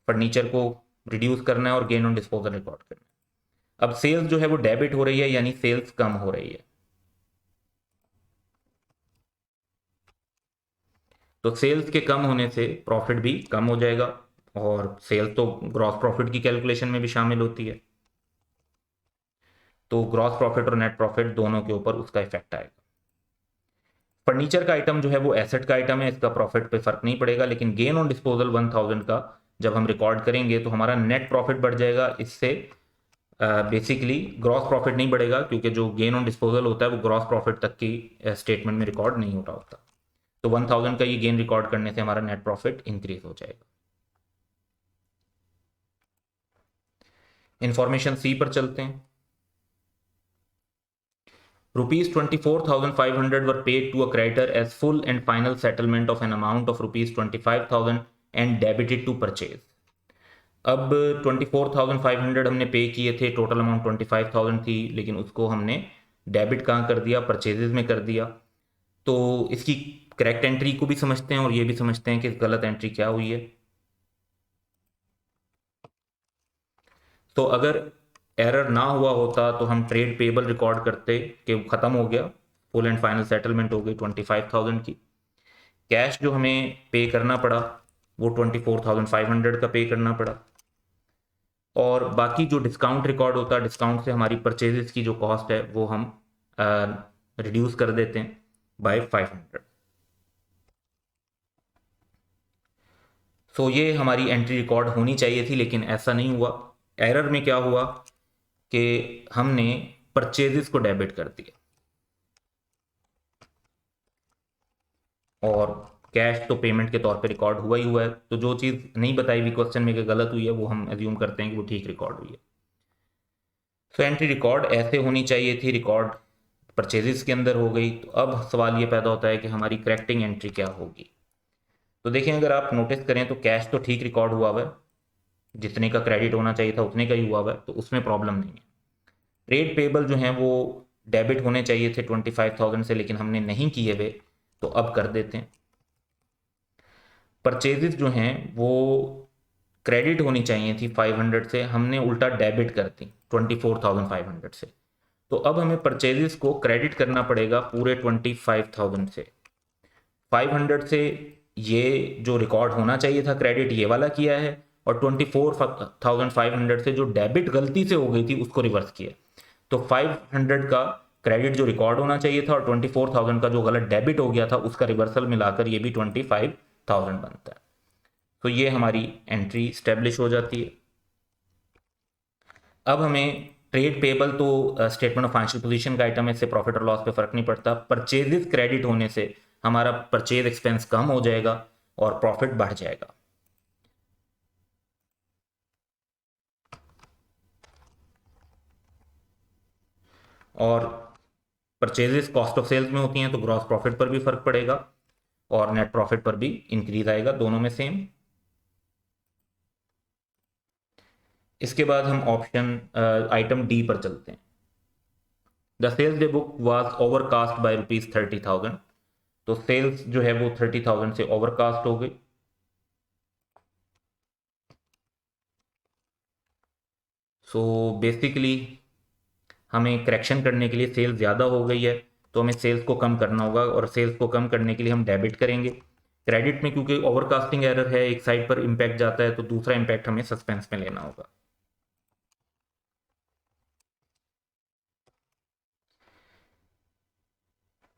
फर्नीचर को रिड्यूस करना है और गेन ऑन डिस्पोजल रिकॉर्ड करना है। अब सेल्स जो है वो डेबिट हो रही है, यानी सेल्स कम हो रही है। तो सेल्स के कम होने से प्रॉफिट भी कम हो जाएगा, और सेल्स तो ग्रॉस प्रॉफिट की कैलकुलेशन में भी शामिल होती है, तो ग्रॉस प्रॉफिट और नेट प्रॉफिट दोनों के ऊपर उसका इफेक्ट आएगा। फर्नीचर का आइटम जो है वो एसेट का आइटम है, इसका प्रॉफिट पे फर्क नहीं पड़ेगा, लेकिन गेन ऑन डिस्पोजल 1000 का जब हम रिकॉर्ड करेंगे तो हमारा नेट प्रॉफिट बढ़ जाएगा। इससे बेसिकली ग्रॉस प्रॉफिट नहीं बढ़ेगा, क्योंकि जो गेन ऑन डिस्पोजल होता है वो ग्रॉस प्रॉफिट तक की स्टेटमेंट में रिकॉर्ड नहीं हो रहा होता। तो 1000 का ये गेन रिकॉर्ड करने से हमारा नेट प्रॉफिट इंक्रीज हो जाएगा। इंफॉर्मेशन सी पर चलते हैं। Rupees 24,500 were paid to a creditor as full and final settlement of an amount of rupees 25,000 and debited to purchase. अब 24,500 हमने पे किए थे, टोटल अमाउंट 25,000 थी, लेकिन उसको हमने डेबिट कहाँ कर दिया, परचेजेस में कर दिया। तो इसकी करेक्ट एंट्री को भी समझते हैं और ये भी समझते हैं कि गलत एंट्री क्या हुई है। तो अगर एरर ना हुआ होता तो हम ट्रेड पेबल रिकॉर्ड करते कि ख़त्म हो गया, फुल एंड फाइनल सेटलमेंट हो गई 25,000 की। कैश जो हमें पे करना पड़ा वो 24,500 का पे करना पड़ा, और बाकी जो डिस्काउंट रिकॉर्ड होता है, डिस्काउंट से हमारी परचेजेस की जो कॉस्ट है वो हम रिड्यूस कर देते हैं बाय 500। सो ये हमारी एंट्री रिकॉर्ड होनी चाहिए थी, लेकिन ऐसा नहीं हुआ। एरर में क्या हुआ कि हमने परचेजेस को डेबिट कर दिया, और कैश तो पेमेंट के तौर पे रिकॉर्ड हुआ ही हुआ है। तो जो चीज़ नहीं बताई हुई क्वेश्चन में कि गलत हुई है, वो हम एज्यूम करते हैं कि वो ठीक रिकॉर्ड हुई है। तो एंट्री रिकॉर्ड ऐसे होनी चाहिए थी, रिकॉर्ड परचेजेस के अंदर हो गई। तो अब सवाल ये पैदा होता है कि हमारी करेक्टिंग एंट्री क्या होगी। तो देखें, अगर आप नोटिस करें तो कैश तो ठीक रिकॉर्ड हुआ हुआ है, जितने का क्रेडिट होना चाहिए था उतने का ही हुआ हुआ है, तो उसमें प्रॉब्लम नहीं है। ट्रेड पेबल जो हैं वो डेबिट होने चाहिए थे 25,000 से, लेकिन हमने नहीं किए वे, तो अब कर देते हैं। परचेजेस जो हैं वो क्रेडिट होनी चाहिए थी 500 से, हमने उल्टा डेबिट कर दी 24,500 से। तो अब हमें परचेजेस को क्रेडिट करना पड़ेगा पूरे 25,000 से। 500 से ये जो रिकॉर्ड होना चाहिए था क्रेडिट, ये वाला किया है, और 24,500 से जो डेबिट गलती से हो गई थी उसको रिवर्स किया। तो 500 का क्रेडिट जो रिकॉर्ड होना चाहिए था और 24,000 का जो गलत डेबिट हो गया था उसका रिवर्सल मिलाकर ये भी 25,000 बनता है। तो ये हमारी एंट्री स्टेब्लिश हो जाती है। अब हमें ट्रेड पेबल तो स्टेटमेंट ऑफ फाइनेंशियल पोजीशन का आइटम है, इससे प्रॉफिट और लॉस पे फर्क नहीं पड़ता। परचेजेस क्रेडिट होने से हमारा परचेज एक्सपेंस कम हो जाएगा और प्रॉफिट बढ़ जाएगा। और परचेजेस कॉस्ट ऑफ सेल्स में होती हैं, तो ग्रॉस प्रॉफिट पर भी फर्क पड़ेगा और नेट प्रॉफिट पर भी इंक्रीज आएगा, दोनों में सेम। इसके बाद हम ऑप्शन आइटम डी पर चलते हैं। The sales day book was overcast by ₹30,000। तो सेल्स जो है वो 30,000 से ओवरकास्ट हो गई। सो बेसिकली हमें करेक्शन करने के लिए सेल्स ज़्यादा हो गई है, तो हमें सेल्स को कम करना होगा, और सेल्स को कम करने के लिए हम डेबिट करेंगे। क्रेडिट में क्योंकि ओवरकास्टिंग एरर है, एक साइड पर इम्पैक्ट जाता है, तो दूसरा इम्पैक्ट हमें सस्पेंस में लेना होगा।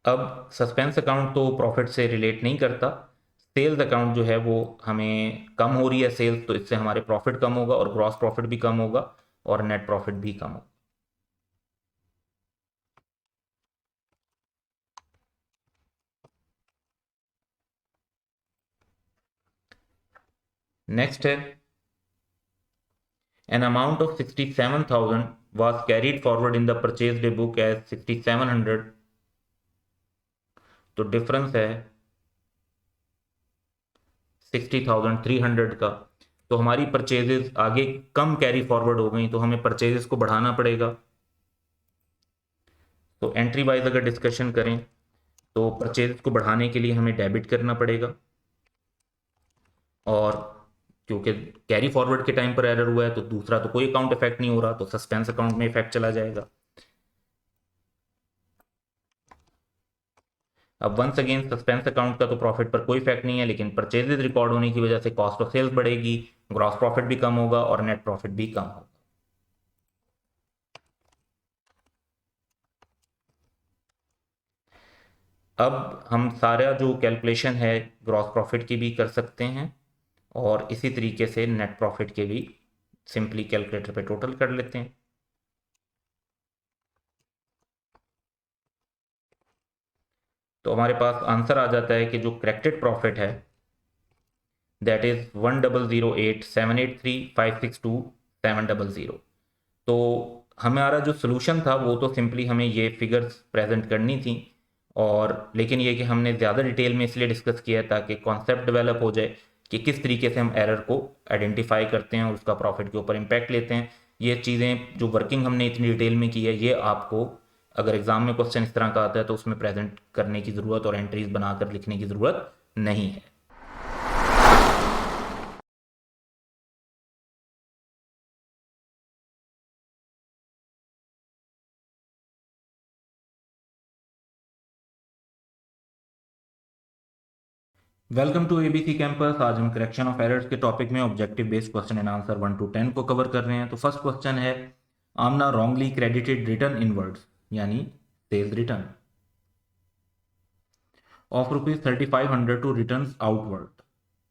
अब सस्पेंस अकाउंट तो प्रॉफिट से रिलेट नहीं करता। सेल्स अकाउंट जो है वो हमें कम हो रही है सेल्स, तो इससे हमारे प्रॉफिट कम होगा और ग्रॉस प्रॉफिट भी कम होगा और नेट प्रॉफिट भी कम होगा। नेक्स्ट है, an amount of 67,000 was carried forward in the purchase day book as 6,700। तो डिफरेंस है 60,300 का। तो हमारी परचेजेस आगे कम कैरी फॉरवर्ड हो गई, तो हमें परचेजेस को बढ़ाना पड़ेगा। तो एंट्री वाइज अगर डिस्कशन करें तो परचेजेस को बढ़ाने के लिए हमें डेबिट करना पड़ेगा, और क्योंकि कैरी फॉरवर्ड के टाइम पर एरर हुआ है, तो दूसरा तो कोई अकाउंट इफेक्ट नहीं हो रहा, तो सस्पेंस अकाउंट में इफेक्ट चला जाएगा। अब वंस अगेन सस्पेंस अकाउंट का तो प्रॉफिट पर कोई इफेक्ट नहीं है, लेकिन परचेजेज रिकॉर्ड होने की वजह से कॉस्ट ऑफ सेल्स बढ़ेगी, ग्रॉस प्रॉफिट भी कम होगा और नेट प्रॉफिट भी कम होगा। अब हम सारा जो कैलकुलेशन है ग्रॉस प्रॉफिट की भी कर सकते हैं और इसी तरीके से नेट प्रॉफिट के भी सिंपली कैलकुलेटर पे टोटल कर लेते हैं। तो हमारे पास आंसर आ जाता है कि जो करेक्टेड प्रॉफिट है दैट इज 1008783562700। तो हमारा जो सोल्यूशन था वो तो सिंपली हमें ये फिगर्स प्रेजेंट करनी थी, और लेकिन ये कि हमने ज़्यादा डिटेल में इसलिए डिस्कस किया है ताकि कॉन्सेप्ट डेवलप हो जाए कि किस तरीके से हम एरर को आइडेंटिफाई करते हैं और उसका प्रॉफिट के ऊपर इम्पैक्ट लेते हैं। ये चीज़ें जो वर्किंग हमने इतनी डिटेल में की है, ये आपको अगर एग्जाम में क्वेश्चन इस तरह का आता है तो उसमें प्रेजेंट करने की ज़रूरत और एंट्रीज बनाकर लिखने की ज़रूरत नहीं है। Welcome to ABC campus. आज हम करेक्शन ऑफ एरर्स के टॉपिक में objective based question and answer 1 to 10 को कवर कर रहे हैं। तो फर्स्ट क्वेश्चन है, Amna wrongly credited return inwards यानी sales return of ₹3500 to return outward,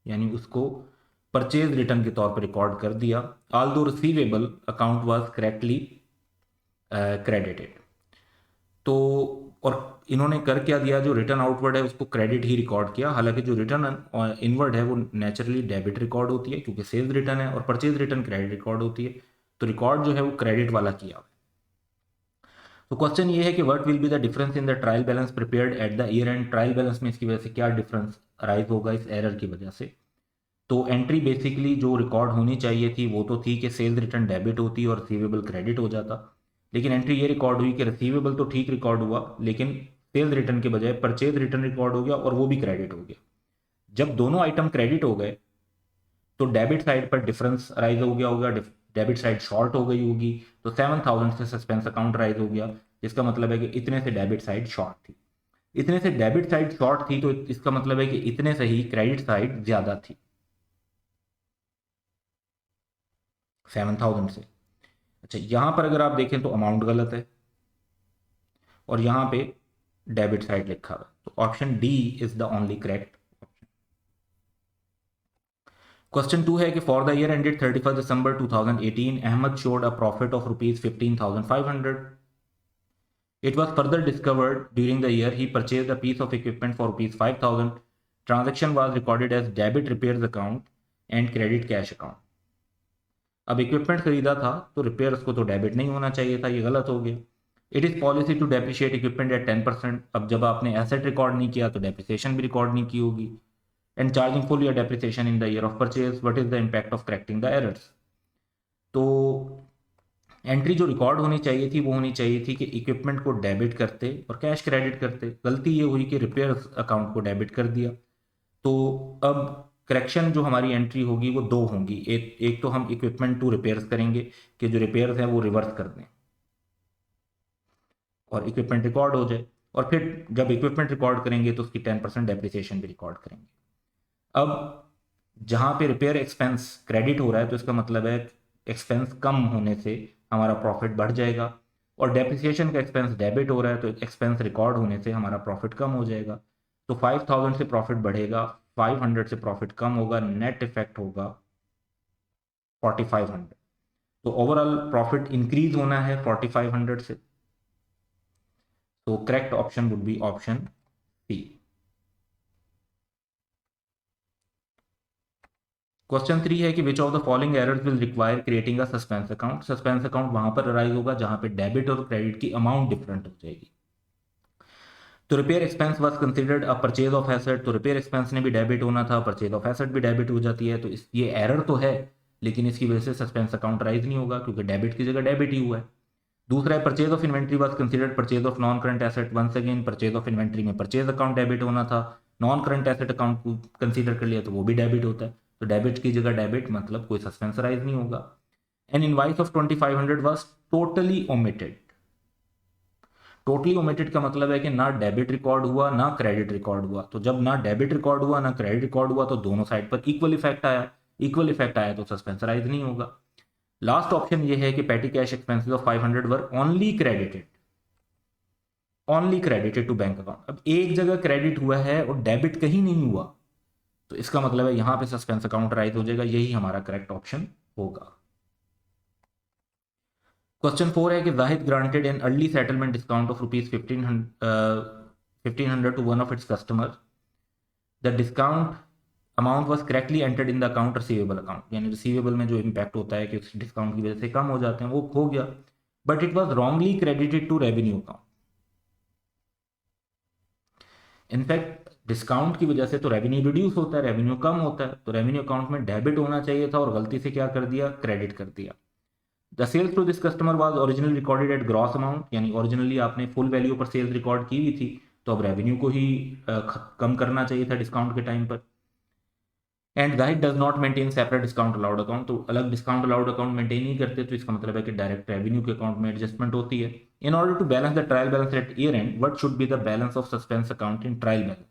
यानी उसको परचेज रिटर्न के तौर पर रिकॉर्ड कर दिया। ऑल दो receivable account was correctly credited. तो और इन्होंने कर क्या दिया, जो रिटर्न आउटवर्ड है उसको क्रेडिट ही रिकॉर्ड किया, हालांकि जो रिटर्न इनवर्ड है वो नेचुरली डेबिट रिकॉर्ड होती है क्योंकि सेल्स रिटर्न है, और परचेज रिटर्न क्रेडिट रिकॉर्ड होती है। तो रिकॉर्ड जो है वो क्रेडिट वाला किया। तो क्वेश्चन ये है कि what will be the difference in the trial balance prepared at the year and. Trial balance में इसकी वजह से क्या डिफरेंस अराइज होगा इस एरर की वजह से। तो एंट्री बेसिकली जो रिकॉर्ड होनी चाहिए थी वो तो थी कि सेल्स रिटर्न डेबिट होती और रिसीवेबल क्रेडिट हो जाता, लेकिन एंट्री ये रिकॉर्ड हुई कि रिसीवेबल तो ठीक रिकॉर्ड हुआ लेकिन सेल्स रिटर्न के बजाय परचेज रिटर्न रिकॉर्ड हो गया और वो भी क्रेडिट हो गया। जब दोनों आइटम क्रेडिट हो गए तो डेबिट साइड पर डिफरेंस राइज हो गया होगा, डेबिट साइड शॉर्ट हो गई होगी, तो 7000 से सस्पेंस अकाउंट राइज हो गया, जिसका मतलब है कि इतने से डेबिट साइड शॉर्ट थी। इतने से डेबिट साइड शॉर्ट थी तो इसका मतलब है कि इतने से ही क्रेडिट साइड ज्यादा थी 7000 से। अच्छा, यहां पर अगर आप देखें तो अमाउंट गलत है और यहां पे डेबिट साइड लिखा हुआ, तो option D is the only correct. Question 2 है कि for the year ended 31 December 2018 Ahmed showed a profit of ₹15,500। It was further discovered during the year he purchased a piece of equipment for ₹5,000. Transaction was recorded as debit repairs account and credit cash account. अब equipment खरीदा था तो repairs को तो debit नहीं होना चाहिए था, ये गलत हो गया। It is policy to depreciate equipment at 10%। अब जब आपने एसेट रिकॉर्ड नहीं किया तो डेप्रिसिएशन भी रिकॉर्ड नहीं की होगी। And charging full year depreciation in the year of purchase, what is the impact of correcting the errors. तो एंट्री जो रिकॉर्ड होनी चाहिए थी वो होनी चाहिए थी कि इक्विपमेंट को डेबिट करते और कैश क्रेडिट करते। गलती ये हुई कि रिपेयर अकाउंट को डेबिट कर दिया। तो अब करेक्शन जो हमारी एंट्री होगी वो दो होंगी। एक तो हम इक्विपमेंट टू रिपेयर्स करेंगे कि जो रिपेयर्स हैं वो रिवर्स कर दें और इक्विपमेंट रिकॉर्ड हो जाए, और फिर जब इक्विपमेंट रिकॉर्ड करेंगे तो उसकी 10% डेप्रिसिएशन भी रिकॉर्ड करेंगे। अब जहाँ पे रिपेयर एक्सपेंस क्रेडिट हो रहा है तो इसका मतलब है एक्सपेंस कम होने से हमारा प्रॉफिट बढ़ जाएगा, और डेप्रिसिएशन का एक्सपेंस डेबिट हो रहा है तो एक्सपेंस रिकॉर्ड होने से हमारा प्रॉफिट कम हो जाएगा। तो 5000 से प्रॉफिट बढ़ेगा, 500 से प्रॉफिट कम होगा, नेट इफेक्ट होगा 4500। तो ओवरऑल प्रॉफिट इंक्रीज होना है 4500 से। तो correct option would be option C. Question 3 है कि which of the following errors will require creating a suspense account. Suspense account वहां पर अराइज होगा जहां पे डेबिट और क्रेडिट की अमाउंट डिफरेंट हो जाएगी। तो repair expense was considered a purchase of asset, तो रिपेयर एक्सपेंस ने भी डेबिट होना था, परचेज ऑफ एसेट भी डेबिट हो जाती है, तो इस ये एरर तो है लेकिन इसकी वजह से सस्पेंस अकाउंट राइज नहीं होगा क्योंकि डेबिट की जगह डेबिट ही हुआ है। दूसरा है purchase of inventory was considered purchase of non current asset. Once again purchase of inventory में परचेज अकाउंट डेबिट होना था, नॉन करंट एसेट अकाउंट को कंसीडर कर लिया तो वो भी डेबिट होता है, तो डेबिट की जगह डेबिट, मतलब कोई सस्पेंस राइज नहीं होगा। An invoice of 2500 was totally omitted. Totally omitted का मतलब है कि ना डेबिट रिकॉर्ड हुआ ना क्रेडिट रिकॉर्ड हुआ। तो जब ना डेबिट रिकॉर्ड हुआ ना क्रेडिट रिकॉर्ड हुआ तो दोनों साइड पर इक्वल इफेक्ट आया। इक्वल इफेक्ट आया तो सस्पेंसराइज नहीं होगा। लास्ट ऑप्शन ये है कि petty cash expenses of 500 were only credited to bank account. अब एक जगह क्रेडिट हुआ है और डेबिट कहीं नहीं हुआ, तो इसका मतलब है यहां पे सस्पेंस अकाउंट राइज हो जाएगा। यही हमारा करेक्ट ऑप्शन होगा। क्वेश्चन 4 है कि Zahid granted an early settlement discount of rupees 1500 to one of its customer. The discount amount was correctly entered in the account receivable account. यानी रिसीवेबल में जो इम्पैक्ट होता है कि उस डिस्काउंट की वजह से कम हो जाते हैं वो हो गया, but it was wrongly credited to revenue account. In fact discount की वजह से तो रेवेन्यू रिड्यूस होता है, रेवेन्यू कम होता है, तो रेवेन्यू अकाउंट में डेबिट होना चाहिए था और गलती से क्या कर दिया, क्रेडिट कर दिया। The sales to this customer was originally recorded at gross amount, यानी ओरिजिनली आपने फुल वैल्यू पर सेल्स रिकॉर्ड की हुई थी, तो अब रेवेन्यू को ही कम करना चाहिए था डिस्काउंट के टाइम पर। And Zahid does not maintain separate discount allowed account, तो अलग डिस्काउंट अलाउड अकाउंट मेंटेन नहीं करते, तो इसका मतलब है कि डायरेक्ट रेवेन्यू के अकाउंट में एडजस्टमेंट होती है। In order to balance the trial balance at year end what should be the balance of suspense account in trial balance.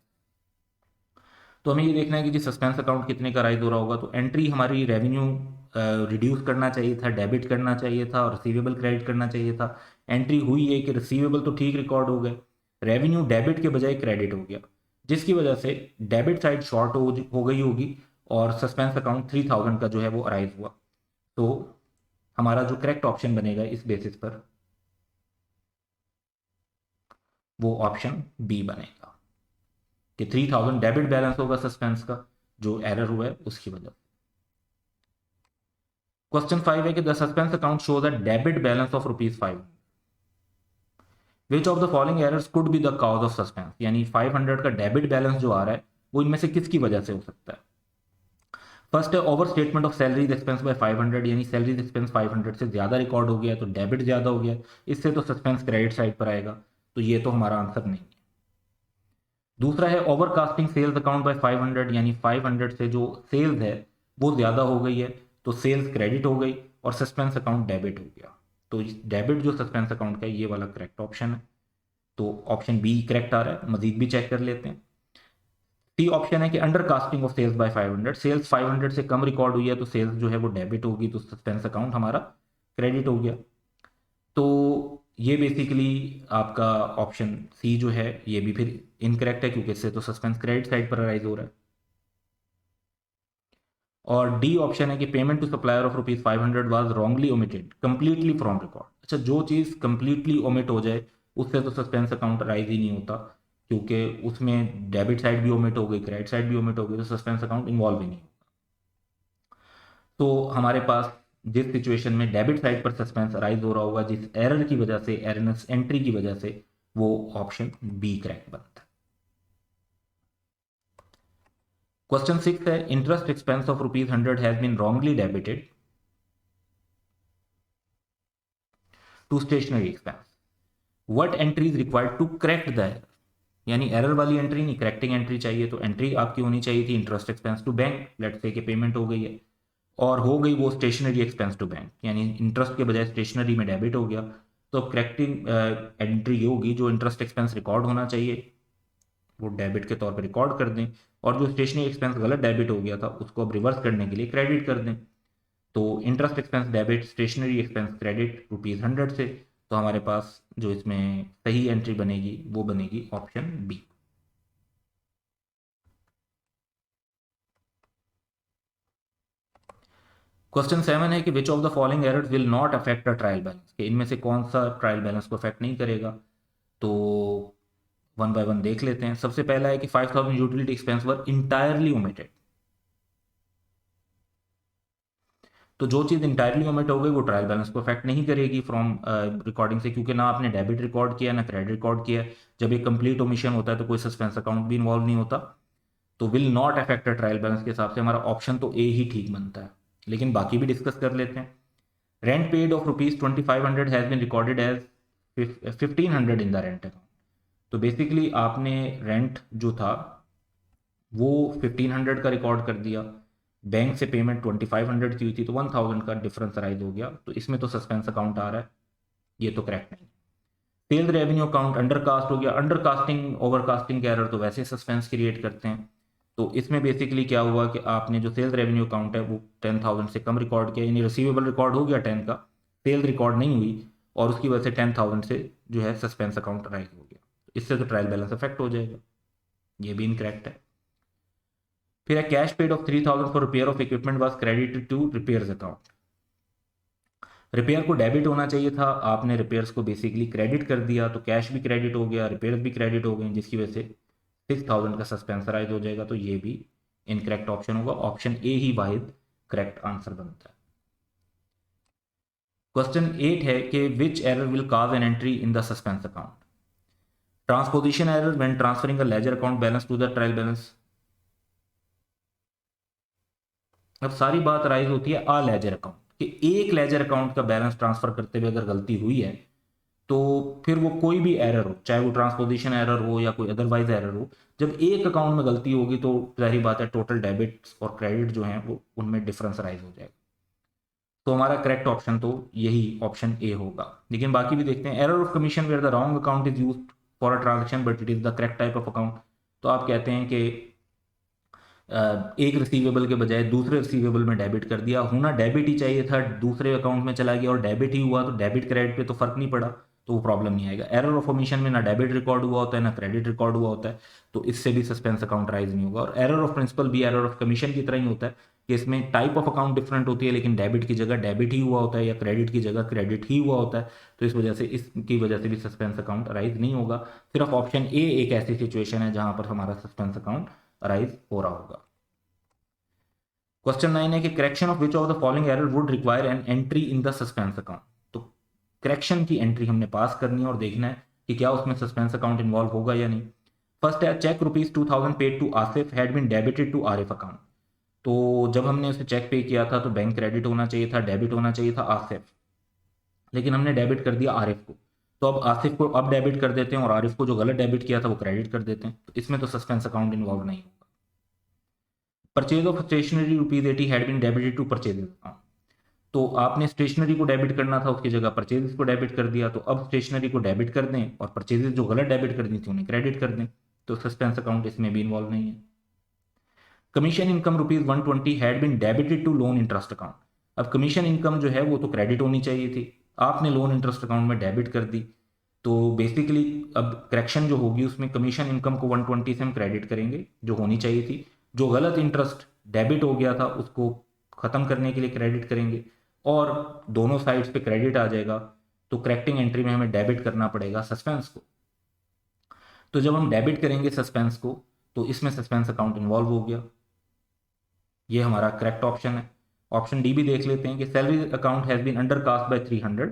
तो हमें ये देखना है कि जी सस्पेंस अकाउंट कितने का राइज हो रहा होगा। तो एंट्री हमारी रेवेन्यू रिड्यूस करना चाहिए था, डेबिट करना चाहिए था और रिसीवेबल क्रेडिट करना चाहिए था। एंट्री हुई है कि रिसीवेबल तो ठीक रिकॉर्ड हो गए, रेवेन्यू डेबिट के बजाय क्रेडिट हो गया, जिसकी वजह से डेबिट साइड शॉर्ट हो गई होगी और सस्पेंस अकाउंट 3000 का जो है वो अराइज हुआ। तो हमारा जो करेक्ट ऑप्शन बनेगा इस बेसिस पर वो ऑप्शन बी बनेगा कि 3000 डेबिट बैलेंस होगा सस्पेंस का, जो एरर हुआ है उसकी वजह से। क्वेश्चन 5 है कि the suspense account shows a debit balance of ₹500। Which of the following errors could be the cause of suspense, यानी 500 का डेबिट बैलेंस जो आ रहा है वो इनमें से किसकी वजह से हो सकता है। फर्स्ट है overstatement of salaries expense by 500, यानी सैलरीज एक्सपेंस 500 से ज्यादा रिकॉर्ड हो गया तो डेबिट ज्यादा हो गया, इससे तो सस्पेंस क्रेडिट साइड पर आएगा, तो ये तो हमारा आंसर नहीं है। दूसरा है ओवरकास्टिंग सेल्स अकाउंट बाय 500, यानी 500 से जो सेल्स है वो ज्यादा हो गई है तो सेल्स क्रेडिट हो गई और सस्पेंस अकाउंट डेबिट हो गया। तो डेबिट जो सस्पेंस अकाउंट का है ये वाला करेक्ट ऑप्शन है, तो ऑप्शन बी करेक्ट आ रहा है। मजीद भी चेक कर लेते हैं। सी ऑप्शन है कि undercasting of sales by 500, sales 500 से कम रिकॉर्ड हुई है तो सेल्स जो है वो डेबिट होगी, तो सस्पेंस अकाउंट हमारा क्रेडिट हो गया। तो ये बेसिकली आपका ऑप्शन सी जो है ये भी फिर इनकरेक्ट है, क्योंकि इससे तो सस्पेंस क्रेडिट साइड पर अराइज हो रहा है। और डी ऑप्शन है कि payment to supplier of ₹500 was wrongly omitted completely from record. अच्छा, जो चीज़ कंप्लीटली ओमिट हो जाए उससे तो सस्पेंस अकाउंट राइज ही नहीं होता, क्योंकि उसमें डेबिट साइड भी ओमिट हो गई, क्रेडिट साइड भी ओमिट हो गई, तो सस्पेंस अकाउंट इन्वॉल्व ही नहीं होता। तो हमारे पास जिस सिचुएशन में डेबिट साइड पर सस्पेंस राइज हो रहा होगा, जिस एरर की वजह से, एररनेस एंट्री की वजह से, वो ऑप्शन बी करेक्ट बनता है। क्वेश्चन 6 है interest expense of ₹100 has been wrongly debited to stationery expense. What entry is required to correct the error, यानी एरर वाली एंट्री नहीं, करेक्टिंग एंट्री चाहिए। तो एंट्री आपकी होनी चाहिए थी interest expense to bank, let's say कि पेमेंट हो गई है और हो गई वो स्टेशनरी एक्सपेंस टू बैंक, यानी इंटरेस्ट के बजाय स्टेशनरी में डेबिट हो गया। तो करेक्टिंग एंट्री ये होगी, जो इंटरेस्ट एक्सपेंस रिकॉर्ड होना चाहिए वो डेबिट के तौर पर रिकॉर्ड कर दें, और जो स्टेशनरी एक्सपेंस गलत डेबिट हो गया था उसको अब रिवर्स करने के लिए क्रेडिट कर दें। तो interest expense debit, stationery expense credit ₹100 से, तो हमारे पास जो इसमें सही एंट्री बनेगी वो बनेगी ऑप्शन बी। क्वेश्चन 7 है कि which of the following errors will not affect a trial balance, कि इनमें से कौन सा ट्रायल बैलेंस को अफेक्ट नहीं करेगा। तो वन बाय वन देख लेते हैं। सबसे पहला है कि 5000 यूटिलिटी एक्सपेंस वर इंटायरली ओमिटेड। तो जो चीज़ इंटायरली ओमिट हो गई वो ट्रायल बैलेंस को अफेक्ट नहीं करेगी फ्रॉम रिकॉर्डिंग से, क्योंकि ना आपने डेबिट रिकॉर्ड किया ना क्रेडिट रिकॉर्ड किया। जब एक कंप्लीट ओमिशन होता है तो कोई सस्पेंस अकाउंट भी इन्वॉल्व नहीं होता, तो will not affect trial balance के हिसाब से हमारा ऑप्शन तो ए ही ठीक बनता है। लेकिन बाकी भी डिस्कस कर लेते हैं। Rent paid of ₹2500 has been recorded as 1500 in the rent account. तो बेसिकली आपने रेंट जो था वो 1500 का रिकॉर्ड कर दिया, बैंक से पेमेंट 2500 की हुई थी तो 1000 का डिफरेंस राइज हो गया, तो इसमें तो सस्पेंस अकाउंट आ रहा है, ये तो करेक्ट नहीं। सेल्स रेवेन्यू अकाउंट अंडरकास्ट हो गया, अंडरकास्टिंग ओवरकास्टिंग के एरर तो वैसे सस्पेंस क्रिएट करते हैं। तो इसमें बेसिकली क्या हुआ कि आपने जो सेल्स रेवेन्यू अकाउंट है वो 10,000 से कम रिकॉर्ड किया, यानी रिसीवेबल रिकॉर्ड हो गया 10 का, सेल्स रिकॉर्ड नहीं हुई, और उसकी वजह से 10,000 से जो है सस्पेंस अकाउंट राइज हो गया, इससे तो ट्रायल बैलेंस इफेक्ट हो जाएगा, ये भी इनकरेक्ट है। फिर cash paid of 3,000 for repair of equipment was credited to repairs account. Repair को डेबिट होना चाहिए था, आपने रिपेयर्स को बेसिकली क्रेडिट कर दिया, तो कैश भी क्रेडिट हो गया, रिपेयर्स भी क्रेडिट हो गए, जिसकी वजह से 6,000 का सस्पेंस राइज हो जाएगा, तो ये भी इनकरेक्ट ऑप्शन होगा, ऑप्शन ए ही वाहिद करेक्ट आंसर बनता है। क्वेश्चन 8 है कि which error will cause an entry in the suspense account. Transposition error when transferring a ledger account balance to the trial balance. अब सारी बात राइज होती है आ लेजर अकाउंट कि एक लेजर अकाउंट का बैलेंस ट्रांसफर करते हुए अगर गलती हुई है तो फिर वो कोई भी एरर हो, चाहे वो ट्रांसपोजिशन एरर हो या कोई अदरवाइज एरर हो, जब एक अकाउंट में गलती होगी तो जाहिर बात है टोटल डेबिट और क्रेडिट जो है वो उनमें डिफरेंस राइज हो जाएगा। तो हमारा करेक्ट ऑप्शन तो यही ऑप्शन ए होगा। लेकिन बाकी भी देखते हैं, error of commission where the wrong account is used for a transaction but it is the correct type of account. तो आप कहते हैं कि एक रिसीवेबल के बजाय दूसरे रिसीवेबल में डेबिट कर दिया, होना डेबिट ही चाहिए था, दूसरे अकाउंट में चला गया और डेबिट ही हुआ, तो डेबिट क्रेडिट पे तो फर्क नहीं पड़ा, तो वो प्रॉब्लम नहीं आएगा। एरर ऑफ ओमिशन में ना डेबिट रिकॉर्ड हुआ होता है ना क्रेडिट रिकॉर्ड हुआ होता है, तो इससे भी सस्पेंस अकाउंट राइज नहीं होगा। और एरर ऑफ प्रिंसिपल भी एरर ऑफ कमीशन की तरह ही होता है कि इसमें टाइप ऑफ अकाउंट डिफरेंट होती है, लेकिन डेबिट की जगह डेबिट ही हुआ होता है या क्रेडिट की जगह क्रेडिट ही हुआ होता है, तो इस वजह से इसकी वजह से भी सस्पेंस अकाउंट राइज नहीं होगा। सिर्फ ऑप्शन ए एक ऐसी सिचुएशन है जहां पर हमारा सस्पेंस अकाउंट राइज हो रहा होगा। क्वेश्चन 9 है कि correction of which of the following error would require an entry in the suspense account. तो करेक्शन की एंट्री हमने पास करनी है और देखना है कि क्या उसमें सस्पेंस अकाउंट इन्वॉल्व होगा या नहीं। फर्स्ट है cheque ₹2000 paid to Asif had been debited to Arif account. तो जब हमने उसे चेक पे किया था तो बैंक क्रेडिट होना चाहिए था, डेबिट होना चाहिए था आसिफ, लेकिन हमने डेबिट कर दिया आरिफ को, तो अब आसिफ को अब डेबिट कर देते हैं और आरिफ को जो गलत डेबिट किया था वो क्रेडिट कर देते हैं, तो इसमें तो सस्पेंस अकाउंट इन्वॉल्व नहीं होगा। Purchase of stationery ₹80 had been debited to purchase account. तो आपने स्टेशनरी को डेबिट करना था, उसकी जगह परचेजेस को डेबिट कर दिया, तो अब स्टेशनरी को डेबिट कर दें और परचेजेस जो गलत डेबिट कर दी थी उन्हें क्रेडिट कर दें, तो सस्पेंस अकाउंट इसमें भी इन्वॉल्व नहीं है। Commission income ₹120 had been debited to loan interest account. अब कमीशन इनकम जो है वो तो क्रेडिट होनी चाहिए थी, आपने लोन इंटरेस्ट अकाउंट में डेबिट कर दी, तो बेसिकली अब करेक्शन जो होगी उसमें कमीशन इनकम को 120 से हम क्रेडिट करेंगे जो होनी चाहिए थी, जो गलत इंटरेस्ट डेबिट हो गया था उसको ख़त्म करने के लिए क्रेडिट करेंगे, और दोनों साइड्स पे क्रेडिट आ जाएगा, तो करेक्टिंग एंट्री में हमें डेबिट करना पड़ेगा सस्पेंस को। तो जब हम डेबिट करेंगे सस्पेंस को तो इसमें सस्पेंस अकाउंट इन्वॉल्व हो गया, ये हमारा करेक्ट ऑप्शन है। ऑप्शन डी भी देख लेते हैं कि salary account has been under cast by 300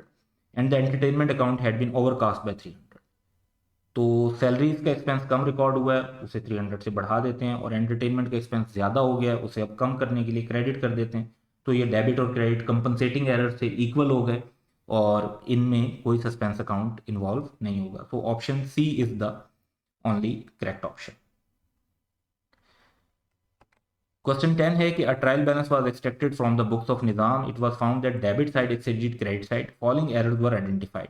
and the entertainment account had been over cast by 300। तो सैलरीज का एक्सपेंस कम रिकॉर्ड हुआ है उसे 300 से बढ़ा देते हैं, और एंटरटेनमेंट का एक्सपेंस ज़्यादा हो गया है उसे अब कम करने के लिए क्रेडिट कर देते हैं, तो ये डेबिट और क्रेडिट कंपनसेटिंग एरर से इक्वल हो गए और इनमें कोई सस्पेंस अकाउंट इन्वॉल्व नहीं होगा। तो option C is the only correct option. Question 10 है कि a trial balance was extracted from the books of Nizam, it was found that debit side exceeded credit side, following errors were identified.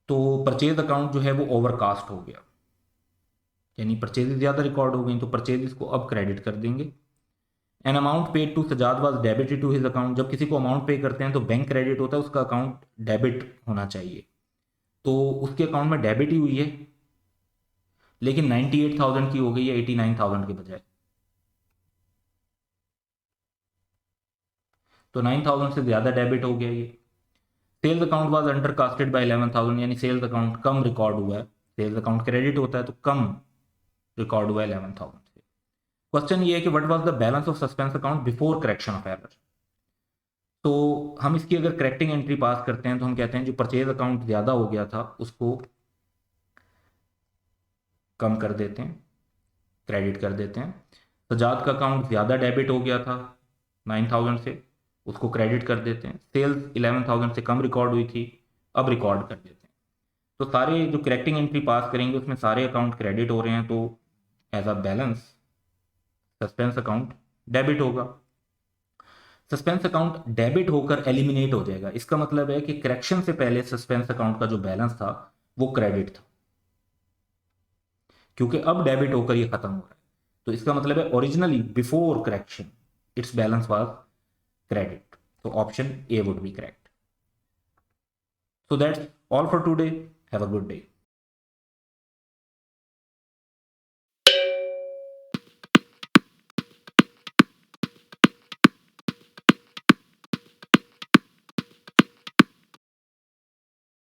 तो purchase account जो है वो overcast हो गया, यानी purchases ज़्यादा रिकॉर्ड हो गई, तो परचेजेस को अब क्रेडिट कर देंगे। An amount paid to Sajjad was debited to his account. जब किसी को अमाउंट पे करते हैं तो बैंक क्रेडिट होता है, उसका अकाउंट डेबिट होना चाहिए, तो उसके अकाउंट में डेबिट ही हुई है, लेकिन 98,000 की हो गई है 89,000 के बजाय, तो 9,000 से ज़्यादा डेबिट हो गया ये। Sales account was under casted by 11,000, यानी सेल्स अकाउंट कम रिकॉर्ड हुआ है, सेल्स अकाउंट क्रेडिट होता है तो कम रिकॉर्ड हुआ है 11,000 से। क्वेश्चन ये है कि what was the balance of suspense account before correction of error. तो हम इसकी अगर करेक्टिंग एंट्री पास करते हैं तो हम कहते हैं जो परचेज अकाउंट ज़्यादा हो गया था उसको कम कर देते हैं, क्रेडिट कर देते हैं। सजाद का अकाउंट ज़्यादा डेबिट हो गया था 9,000 से, उसको क्रेडिट कर देते हैं। सेल्स 11,000 से कम रिकॉर्ड हुई थी, अब रिकॉर्ड कर देते हैं। तो सारे जो करेक्टिंग एंट्री पास करेंगे उसमें सारे अकाउंट क्रेडिट हो रहे हैं, तो as a balance suspense account debit होगा। सस्पेंस अकाउंट डेबिट होकर एलिमिनेट हो जाएगा, इसका मतलब है कि करेक्शन से पहले सस्पेंस अकाउंट का जो बैलेंस था वो क्रेडिट था, क्योंकि अब डेबिट होकर ये खत्म हो रहा है। तो इसका मतलब है originally before correction it's balance was credit. तो option A would be correct. So that's all for today. Have a good day.